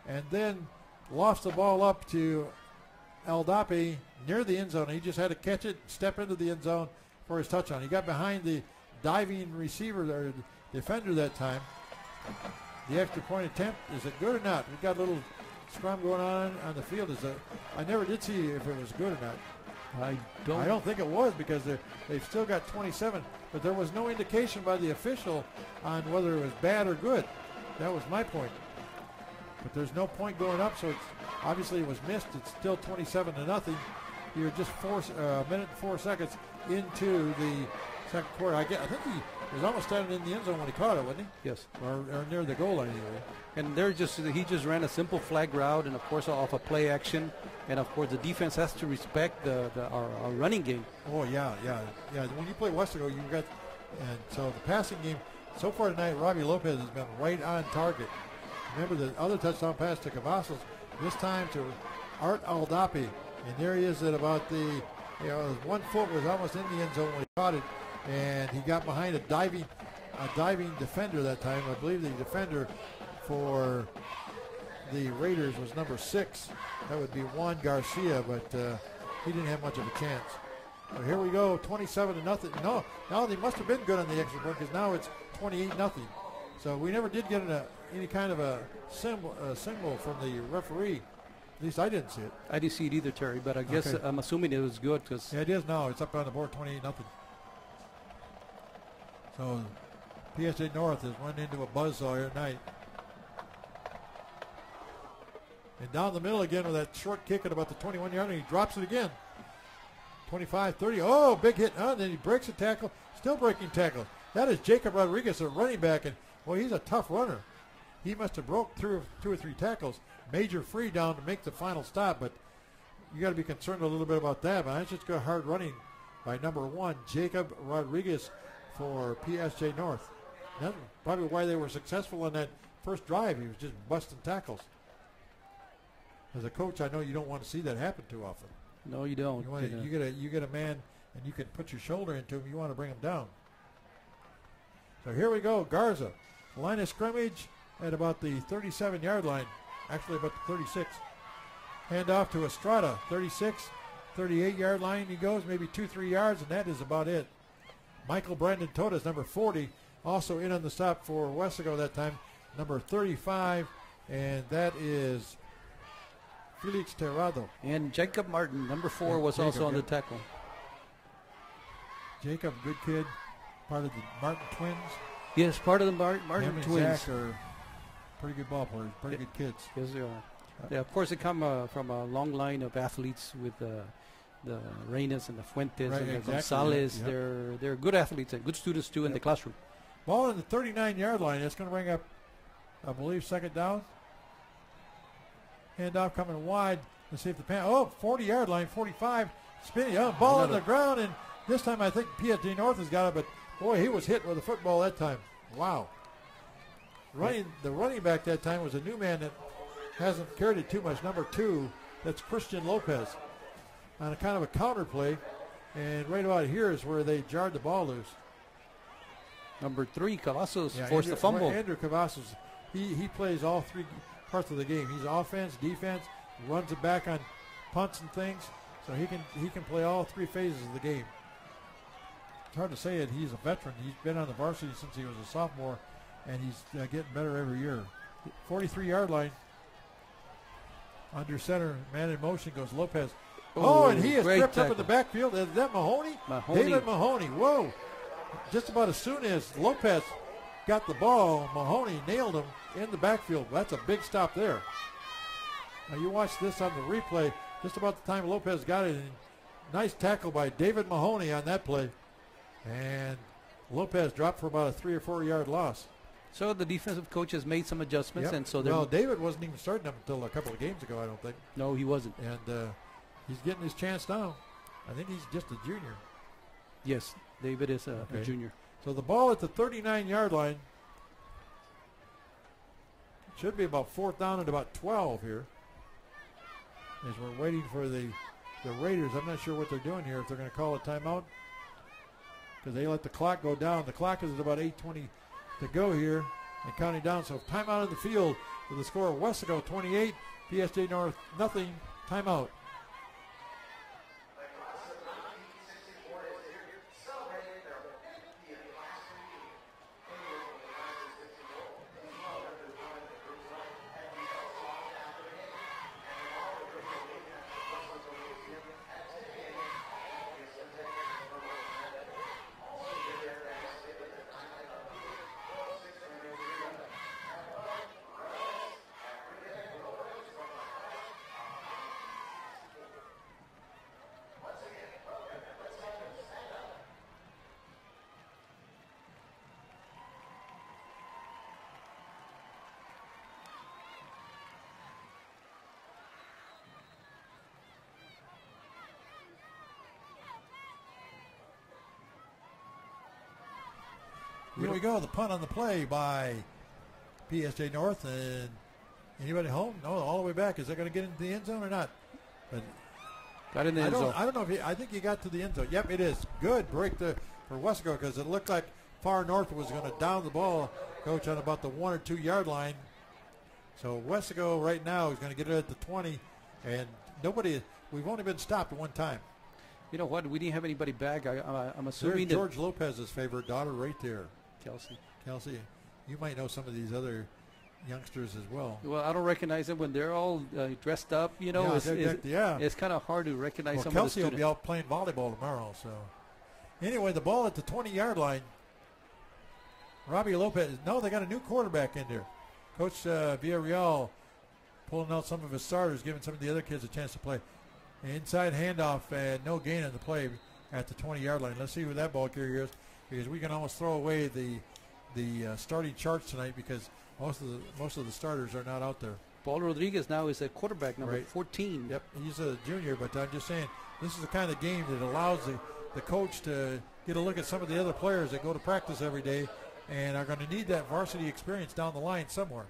and then lost the ball up to El Dape near the end zone. He just had to catch it, step into the end zone for his touchdown. He got behind the diving receiver or defender that time. The extra point attempt, is it good or not? We got a little scrum going on the field. I never did see if it was good or not. I don't think it was, because they've still got 27, but there was no indication by the official on whether it was bad or good. That was my point. But there's no point going up, so obviously it was missed. It's still 27-0. You're just a minute and 4 seconds into the second quarter. I think was almost standing in the end zone when he caught it, wasn't he? Yes. Or near the goal line anyway. And he just ran a simple flag route, and of course off a play action, and of course the defense has to respect our running game. Oh yeah. When you play Weslaco, you got, and so the passing game so far tonight, Robbie Lopez has been right on target. Remember the other touchdown pass to Cavazos, this time to Art Aldapi, and there he is at about the, his 1 foot was almost in the end zone when he caught it, and he got behind a diving defender that time. I believe the defender for the Raiders was number 6. That would be Juan Garcia, but he didn't have much of a chance. So here we go, 27-0. No, now they must have been good on the extra point because now it's 28-0. So we never did get any kind of a symbol from the referee. At least I didn't see it. I didn't see it either, Terry, but I guess I'm assuming it was good because. Yeah, it is now. It's up on the board, 28-0. So PSJ North has run into a buzzsaw here tonight. And down the middle again with that short kick at about the 21-yard line. He drops it again. 25-30. Oh, big hit. Then he breaks a tackle. Still breaking tackle. That is Jacob Rodriguez, a running back. And, well, he's a tough runner. He must have broke through 2 or 3 tackles. Major free down to make the final stop. But you got to be concerned a little bit about that. But that's just good hard running by number 1, Jacob Rodriguez for PSJ North. That's probably why they were successful on that first drive. He was just busting tackles. As a coach, I know you don't want to see that happen too often. No, you don't. You get a man and you can put your shoulder into him. You want to bring him down. So here we go. Garza, line of scrimmage at about the 37-yard line. Actually, about the 36. Hand off to Estrada, 36, 38-yard line. He goes maybe 2-3 yards, and that is about it. Michael Brandon Todas, number 40, also in on the stop for Weslaco that time. Number 35, and that is Felix Terrado. And Jacob Martin, number 4, was also on the tackle. Jacob, good kid, part of the Martin twins. Yes, part of the Martin Him twins. And Zach are pretty good ball players, pretty good kids. Yes, they are. Yeah, of course, they come from a long line of athletes with the Reyes and the Fuentes and the Gonzalez. Yep. They're good athletes and good students too in the classroom. Ball in the 39-yard line. It's going to bring up, I believe, second down. Handoff coming wide. Let's see if the 40-yard line, 45, spinning. Ball on the ground, and this time I think PSG North has got it, but boy, he was hit with a football that time. Wow. The running back that time was a new man that hasn't carried it too much. Number 2, that's Christian Lopez on a kind of a counter play, and right about here is where they jarred the ball loose. Number 3, Cavazos, forced the fumble. Andrew Cavazos, he plays all 3 parts of the game. He's offense, defense, runs it back on punts and things, so he can play all 3 phases of the game. It's hard to say it. He's a veteran. He's been on the varsity since he was a sophomore, and he's getting better every year. 43-yard line. Under center, man in motion goes Lopez. And he is tripped up in the backfield. Is that Mahoney? David Mahoney. Whoa. Just about as soon as Lopez got the ball, Mahoney nailed him in the backfield. That's a big stop there. Now you watch this on the replay. Just about the time Lopez got it. Nice tackle by David Mahoney on that play. And Lopez dropped for about a 3 or 4 yard loss. So the defensive coach has made some adjustments. Yep. And so David wasn't even starting up until a couple of games ago, I don't think. No, he wasn't. And he's getting his chance now. I think he's just a junior. Yes, David is a junior. So the ball at the 39-yard line. Should be about 4th down and about 12 here. As we're waiting for the Raiders. I'm not sure what they're doing here, if they're going to call a timeout. Because they let the clock go down. The clock is at about 8:20 to go here and counting down. So timeout in the field with the score of Weslaco 28, PSJ North nothing. Timeout. Here we go. The punt on the play by PSJ North. And anybody home? No, all the way back. Is that going to get into the end zone or not? But got in the end zone. I don't know if I think he got to the end zone. Yep, it is. Good break for Weslaco because it looked like Far North was going to down the ball, Coach, on about the 1 or 2 yard line. So Weslaco right now is going to get it at the 20, and we've only been stopped one time. You know what? We didn't have anybody back. I'm assuming There's George Lopez's favorite daughter right there. Kelsey, you might know some of these other youngsters as well. Well, I don't recognize them when they're all dressed up. You know, it's kind of hard to recognize some Kelsey of the students. will be out playing volleyball tomorrow. So anyway, the ball at the 20-yard line. Robbie Lopez. No, they got a new quarterback in there. Coach Villarreal pulling out some of his starters, giving some of the other kids a chance to play. Inside handoff and no gain on the play at the 20-yard line. Let's see who that ball carrier is, because we can almost throw away the starting charts tonight because most of the starters are not out there. Paul Rodriguez now is a quarterback, number 14. Yep, he's a junior, but I'm just saying this is the kind of game that allows the coach to get a look at some of the other players that go to practice every day and are going to need that varsity experience down the line somewhere.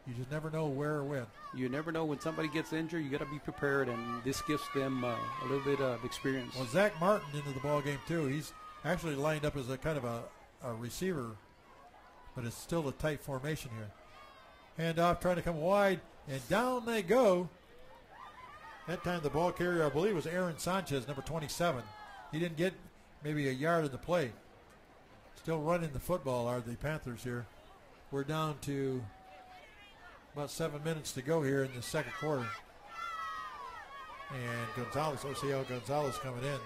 You just never know where or when. You never know when somebody gets injured. You got to be prepared, and this gives them a little bit of experience. Well, Zach Martin into the ball game too. He's actually lined up as a kind of a receiver, but it's still a tight formation here. Handoff trying to come wide, and down they go. That time the ball carrier, I believe, was Aaron Sanchez, number 27. He didn't get maybe a yard of the play. Still running the football are the Panthers here. We're down to about 7 minutes to go here in the second quarter. And OCL Gonzalez coming in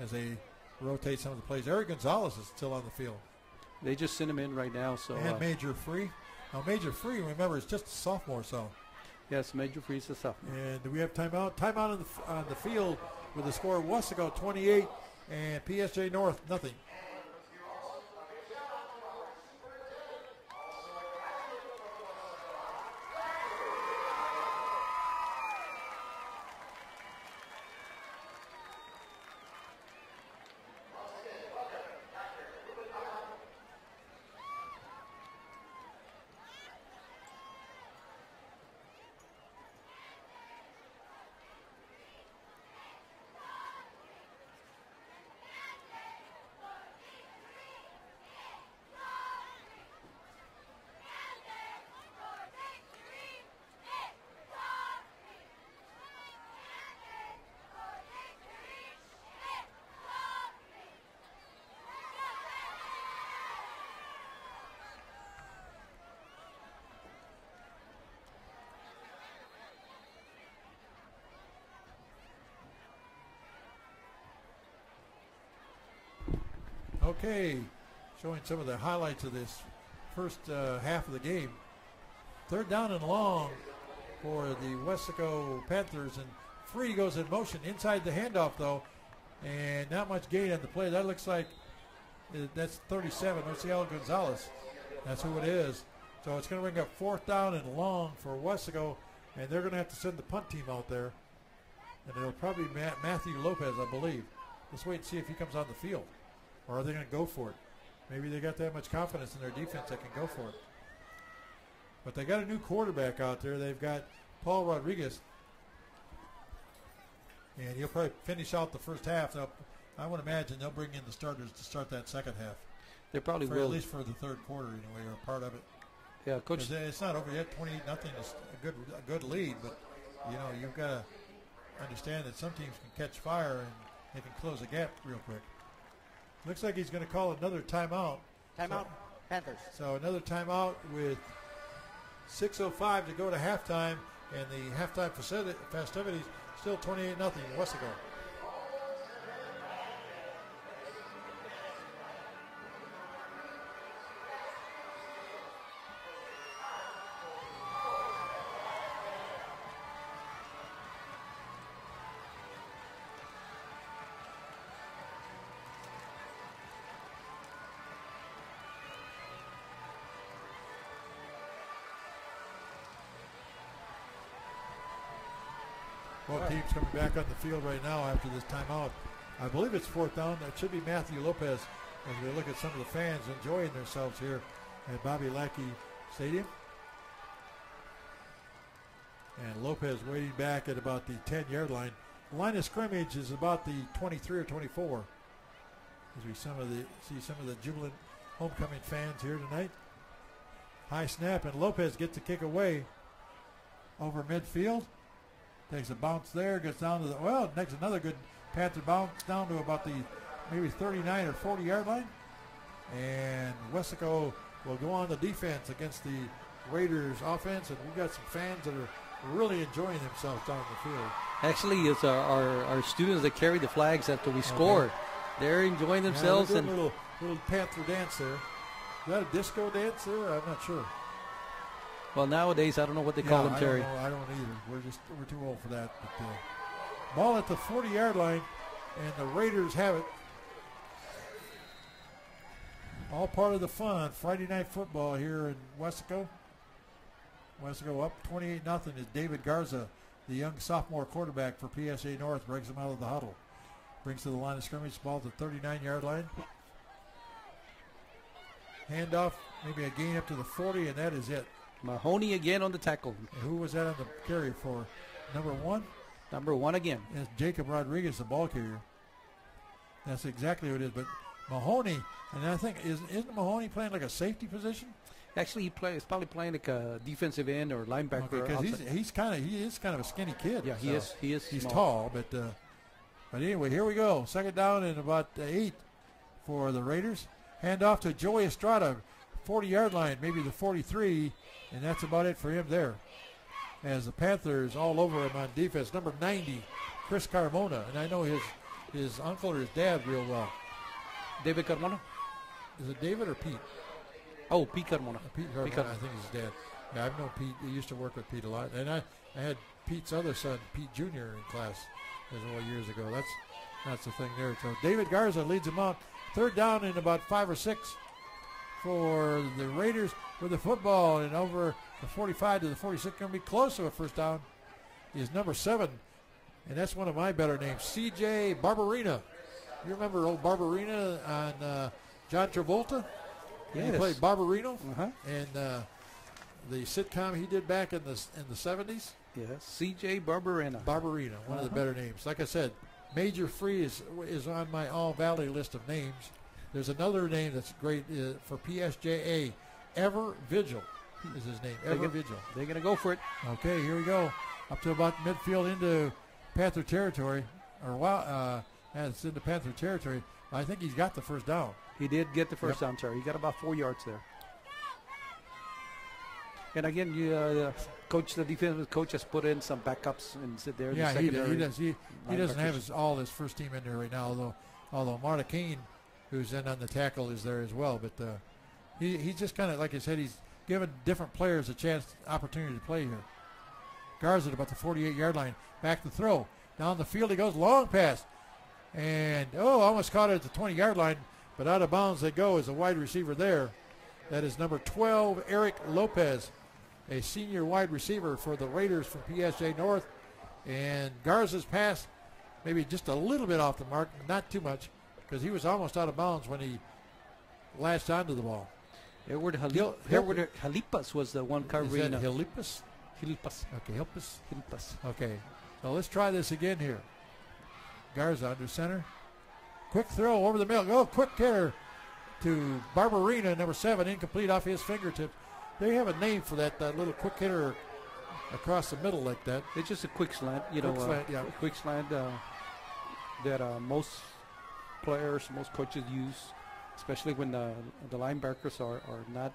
as they rotate some of the plays. Eric Gonzalez is still on the field. They just sent him in right now. And Major Free. Now, Major Free, remember, is just a sophomore, so. Yes, Major Free is a sophomore. And do we have timeout? Timeout on the field with the score of Weslaco 28 and PSJ North nothing. Okay, showing some of the highlights of this first half of the game. Third down and long for the Weslaco Panthers, and Free goes in motion inside the handoff though, and not much gain on the play. That looks like that's 37, OCL Gonzalez. That's who it is. So it's going to bring up fourth down and long for Weslaco, and they're going to have to send the punt team out there, and it'll probably be Matthew Lopez, I believe. Let's wait and see if he comes on the field. Or are they going to go for it? Maybe they got that much confidence in their defense that can go for it. But they got a new quarterback out there. They've got Paul Rodriguez. And he'll probably finish out the first half. I would imagine they'll bring in the starters to start that second half. They probably will. At least for the third quarter, anyway, or part of it. Yeah, Coach. It's not over yet. 28-0 is a good lead. But, you've got to understand that some teams can catch fire and they can close the gap real quick. Looks like he's going to call another timeout. Panthers. So another timeout with 6:05 to go to halftime, and the halftime festivities still 28-0 Weslaco. Both teams coming back on the field right now after this timeout. I believe it's fourth down. That should be Matthew Lopez as we look at some of the fans enjoying themselves here at Bobby Lackey Stadium. And Lopez waiting back at about the 10-yard line. The line of scrimmage is about the 23 or 24. As we see some of the jubilant homecoming fans here tonight. High snap, and Lopez gets the kick away over midfield. Takes a bounce there, gets down to the, next another good Panther bounce down to about the maybe 39 or 40-yard line. And Weslaco will go on the defense against the Raiders offense, and we've got some fans that are really enjoying themselves down the field. Actually, it's our students that carry the flags after we score. They're enjoying themselves. Yeah, and little Panther dance there. Is that a disco dance there? I'm not sure. Well, nowadays, I don't know what they call them, Terry. I don't either. We're too old for that. But, ball at the 40-yard line, and the Raiders have it. All part of the fun on Friday Night Football here in Weslaco. Weslaco up 28-0 as David Garza, the young sophomore quarterback for PSA North, breaks them out of the huddle. Brings to the line of scrimmage, ball to the 39-yard line. Handoff, maybe a gain up to the 40, and that is it. Mahoney again on the tackle. And who was that on the carry for? Number 1? Number 1 again. It's Jacob Rodriguez, the ball carrier. That's exactly what it is. But Mahoney, and I think, isn't Mahoney playing like a safety position? Actually, he's probably playing like a defensive end or linebacker. Because he is kind of a skinny kid. Yeah, he is. He's small. Tall, but anyway, here we go. Second down and about 8 for the Raiders. Hand off to Joey Estrada, 40-yard line, maybe the 43, and that's about it for him there. As the Panthers all over him on defense. Number 90, Chris Carmona, and I know his uncle or his dad real well. David Carmona? Is it David or Pete? Oh, Pete Carmona. Pete Carmona, I think is his dad. Yeah, I've known Pete. He used to work with Pete a lot. And I had Pete's other son, Pete Jr., in class years ago. That's the thing there. So David Garza leads him out. Third down and about 5 or 6 for the Raiders with the football. And over the 45 to the 46, going to be close to a first down, is number 7. And that's one of my better names, C.J. Barbarina. You remember old Barbarina on John Travolta? Yes. He played Barbarino, and the sitcom he did back in the 70s. Yes, C.J. Barbarina. Barbarino, one of the better names. Like I said, Major Free is on my All Valley list of names. There's another name that's great for PSJA. Ever Vigil is his name. Ever Vigil. They're going to go for it. Okay, here we go. Up to about midfield into Panther territory. It's into Panther territory. I think he's got the first down. He did get the first down, Terry. He got about 4 yards there. And again, the defensive coach has put in some backups and sit there. Yeah, he does. He doesn't have all his first team in there right now, although Marta Kane, who's in on the tackle, is there as well. But he's just kind of, like I said, he's giving different players a opportunity to play here. Garza at about the 48-yard line. Back to throw. Down the field he goes. Long pass. And, almost caught it at the 20-yard line. But out of bounds they go as a wide receiver there. That is number 12, Eric Lopez, a senior wide receiver for the Raiders from PSJ North. And Garza's pass maybe just a little bit off the mark, not too much, because he was almost out of bounds when he latched onto the ball. Edward Jalipas was the one covering. Is that Jalipas? Jalipas. Okay, Jalipas. Okay, so let's try this again here. Garza under center. Quick throw over the middle. Quick hitter to Barbarina, number 7, incomplete off his fingertips. They have a name for that little quick hitter across the middle like that. It's just a quick slant, quick slant that most players, most coaches use, especially when the linebackers are not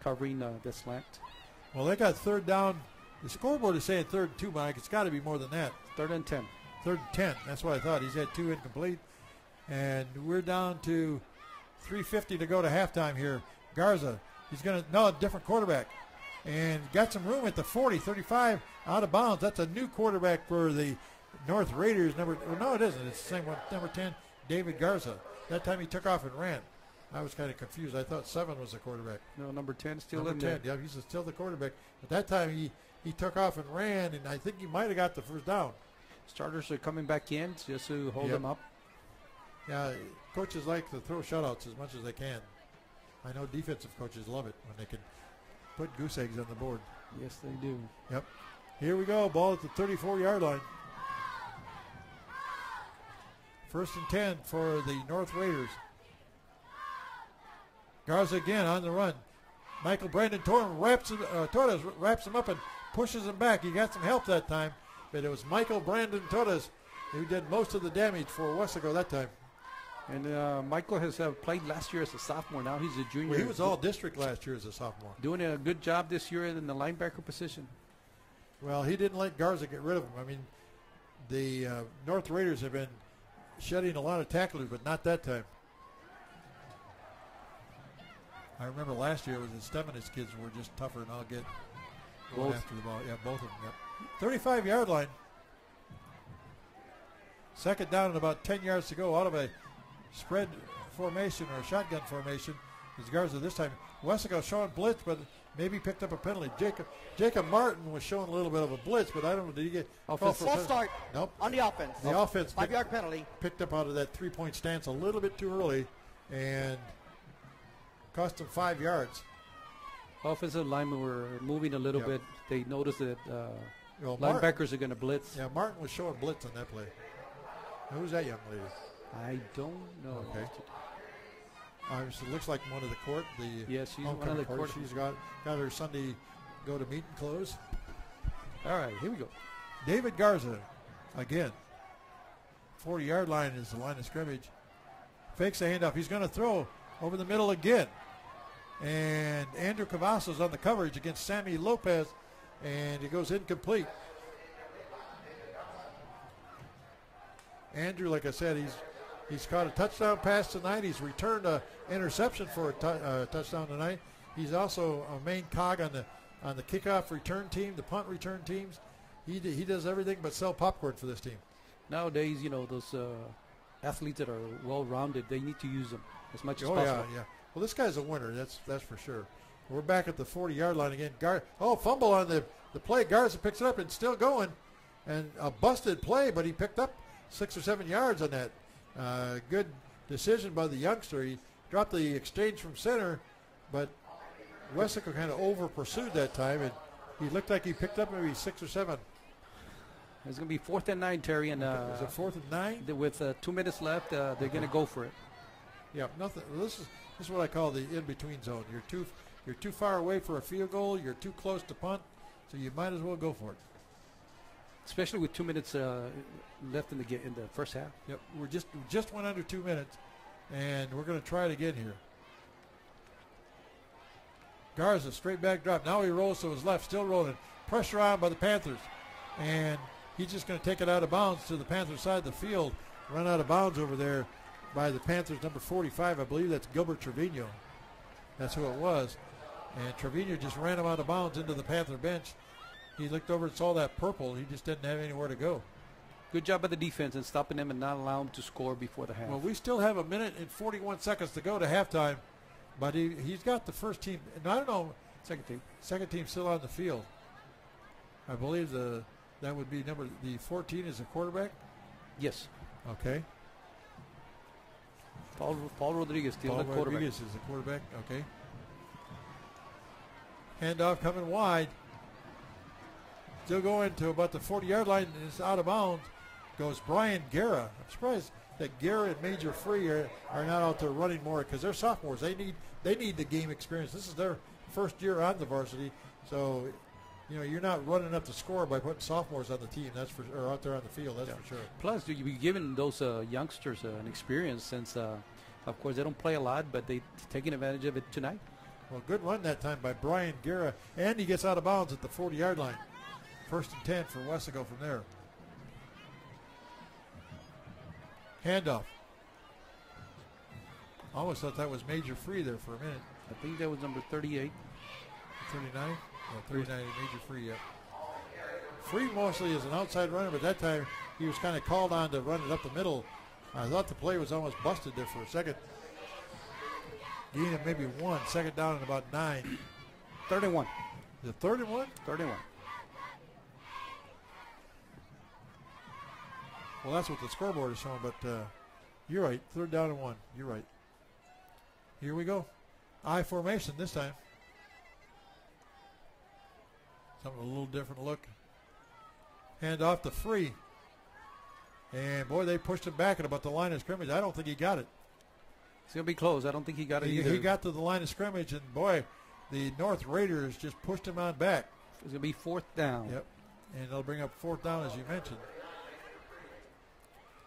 covering the slant. Well, they got third down. The scoreboard is saying 3rd and 2, Mike. It's got to be more than that. 3rd and 10. 3rd and 10. That's what I thought. He's had 2 incomplete. And we're down to 3:50 to go to halftime here. Garza, he's going to, different quarterback. And got some room at the 40, 35, out of bounds. That's a new quarterback for the North Raiders. No, it isn't. It's the same one. Number 10, David Garza. That time he took off and ran. I was kind of confused. I thought 7 was the quarterback. No, number 10 still number in 10, there. Yeah, he's still the quarterback. At that time, he took off and ran, and I think he might have got the first down. Starters are coming back in just to hold them up. Yeah, coaches like to throw shutouts as much as they can. I know defensive coaches love it when they can put goose eggs on the board. Yes, they do. Yep. Here we go. Ball at the 34-yard line. 1st and 10 for the North Raiders. Garza again on the run. Michael Brandon Torres wraps him up and pushes him back. He got some help that time, but it was Michael Brandon Torres who did most of the damage for Weslaco that time. And Michael has played last year as a sophomore. Now he's a junior. Well, he was all district last year as a sophomore. Doing a good job this year in the linebacker position. Well, he didn't let Garza get rid of him. I mean, the North Raiders have been shedding a lot of tacklers, but not that time. I remember last year it was the Stevenage kids were just tougher and I'll get going after the ball. Yeah, both of them. Yep. 35-yard line. 2nd down and about 10 yards to go out of a spread formation or a shotgun formation. Is Garza this time. Weslaco showing blitz, but maybe picked up a penalty. Jacob Martin was showing a little bit of a blitz, but I don't know, did he get called for false start? Nope. On the offense. The offense 5-yard penalty. Picked up out of that 3-point stance a little bit too early and cost him 5 yards. Offensive linemen were moving a little bit. They noticed that linebackers are going to blitz. Yeah, Martin was showing blitz on that play. Who's that young lady? I don't know. Okay. It looks like one of the court. Yes, she's one of the court. She's got her Sunday go to meeting clothes. All right, here we go. David Garza again. 40-yard line is the line of scrimmage. Fakes the handoff. He's going to throw over the middle again. And Andrew Cavazos on the coverage against Sammy Lopez. And it goes incomplete. Andrew, like I said, he's caught a touchdown pass tonight. He's returned an interception for a touchdown tonight. He's also a main cog on the kickoff return team, the punt return teams. He does everything but sell popcorn for this team. Nowadays, those athletes that are well-rounded, they need to use them as much as possible. Yeah. Well, this guy's a winner. That's for sure. We're back at the 40-yard line again. Fumble on the play. Garza picks it up and still going. And a busted play, but he picked up 6 or 7 yards on that. Good decision by the youngster. He dropped the exchange from center, but Weslaco kind of over-pursued that time, and he looked like he picked up maybe 6 or 7. It's going to be 4th and 9, Terry. And is it 4th and 9? With 2 minutes left, they're going to go for it. Yeah, nothing. This is what I call the in-between zone. You're too far away for a field goal. You're too close to punt, so you might as well go for it. Especially with 2 minutes left in the first half. Yep, we just went under 2 minutes, and we're going to try it again here. Garza, straight back drop. Now he rolls to his left, still rolling. Pressure on by the Panthers, and he's just going to take it out of bounds to the Panthers side of the field. Run out of bounds over there by the Panthers, number 45. I believe that's Gilbert Trevino. That's who it was. And Trevino just ran him out of bounds into the Panther bench. He looked over and saw that purple. He just didn't have anywhere to go. Good job by the defense in stopping them and not allowing them to score before the half. Well, we still have 1 minute and 41 seconds to go to halftime, but he's got the first team. And I don't know. Second team still on the field. I believe that would be the 14 is the quarterback. Yes. Okay. Paul Rodriguez still the quarterback. Rodriguez is the quarterback. Okay. Handoff coming wide. Still going to about the 40-yard line, and it's out of bounds. Goes Brian Guerra. I'm surprised that Guerra and Major Free are not out there running more because they're sophomores. They need the game experience. This is their first year on the varsity, so you're not running up the score by putting sophomores on the team. Or out there on the field. That's for sure. Plus, you'll be giving those youngsters an experience since, of course, they don't play a lot, but they're taking advantage of it tonight. Well, good run that time by Brian Guerra, and he gets out of bounds at the 40-yard line. 1st and 10 for Weslaco from there. Handoff. Almost thought that was Major Free there for a minute. I think that was number 38. 39? No, 39 Major Free, yeah. Free mostly is an outside runner, but that time he was kind of called on to run it up the middle. I thought the play was almost busted there for a second. Gain of maybe 1. 2nd down and about 9. 31. Is it 31? 31. Well, that's what the scoreboard is showing, but You're right. 3rd down and 1. You're right. Here we go. I formation this time. Something a little different look. Hand off to Free. And, boy, they pushed him back at about the line of scrimmage. I don't think he got it. It's going to be close. I don't think he got it either. He got to the line of scrimmage, and, boy, the North Raiders just pushed him on back. It's going to be 4th down. Yep. And they'll bring up 4th down, as you mentioned.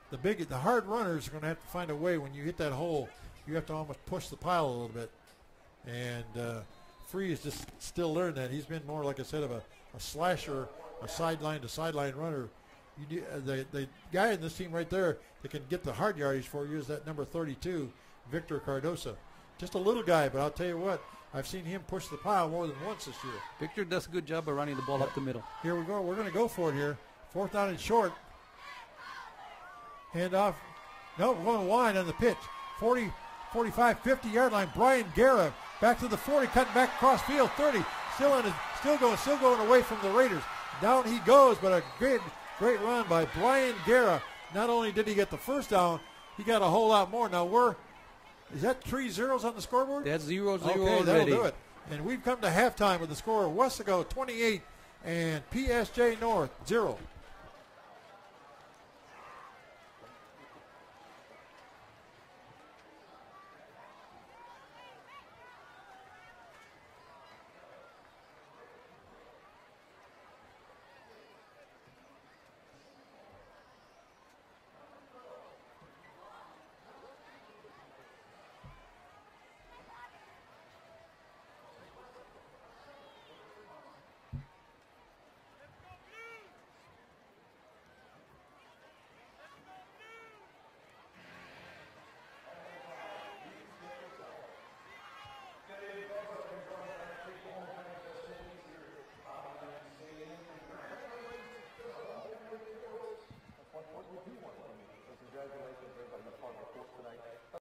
The hard runners are going to have to find a way. When you hit that hole, you have to almost push the pile a little bit. And Free is just still learning that. He's been more, like I said, of a slasher, a sideline to sideline runner. The guy in this team right there that can get the hard yardage for you is that number 32, Victor Cardosa. Just a little guy, but I'll tell you what, I've seen him push the pile more than once this year. Victor does a good job of running the ball up the middle. Here we go. We're going to go for it here. 4th down and short. Hand off. No, we're going wide on the pitch. 40, 45, 50-yard line. Brian Guerra back to the 40, cutting back across field. 30, still going away from the Raiders. Down he goes, but a great run by Brian Guerra. Not only did he get the 1st down, he got a whole lot more. Now is that 3 zeros on the scoreboard? That's 0-0 okay, already. That'll do it. And we've come to halftime with the score of Weslaco 28 and PSG North 0.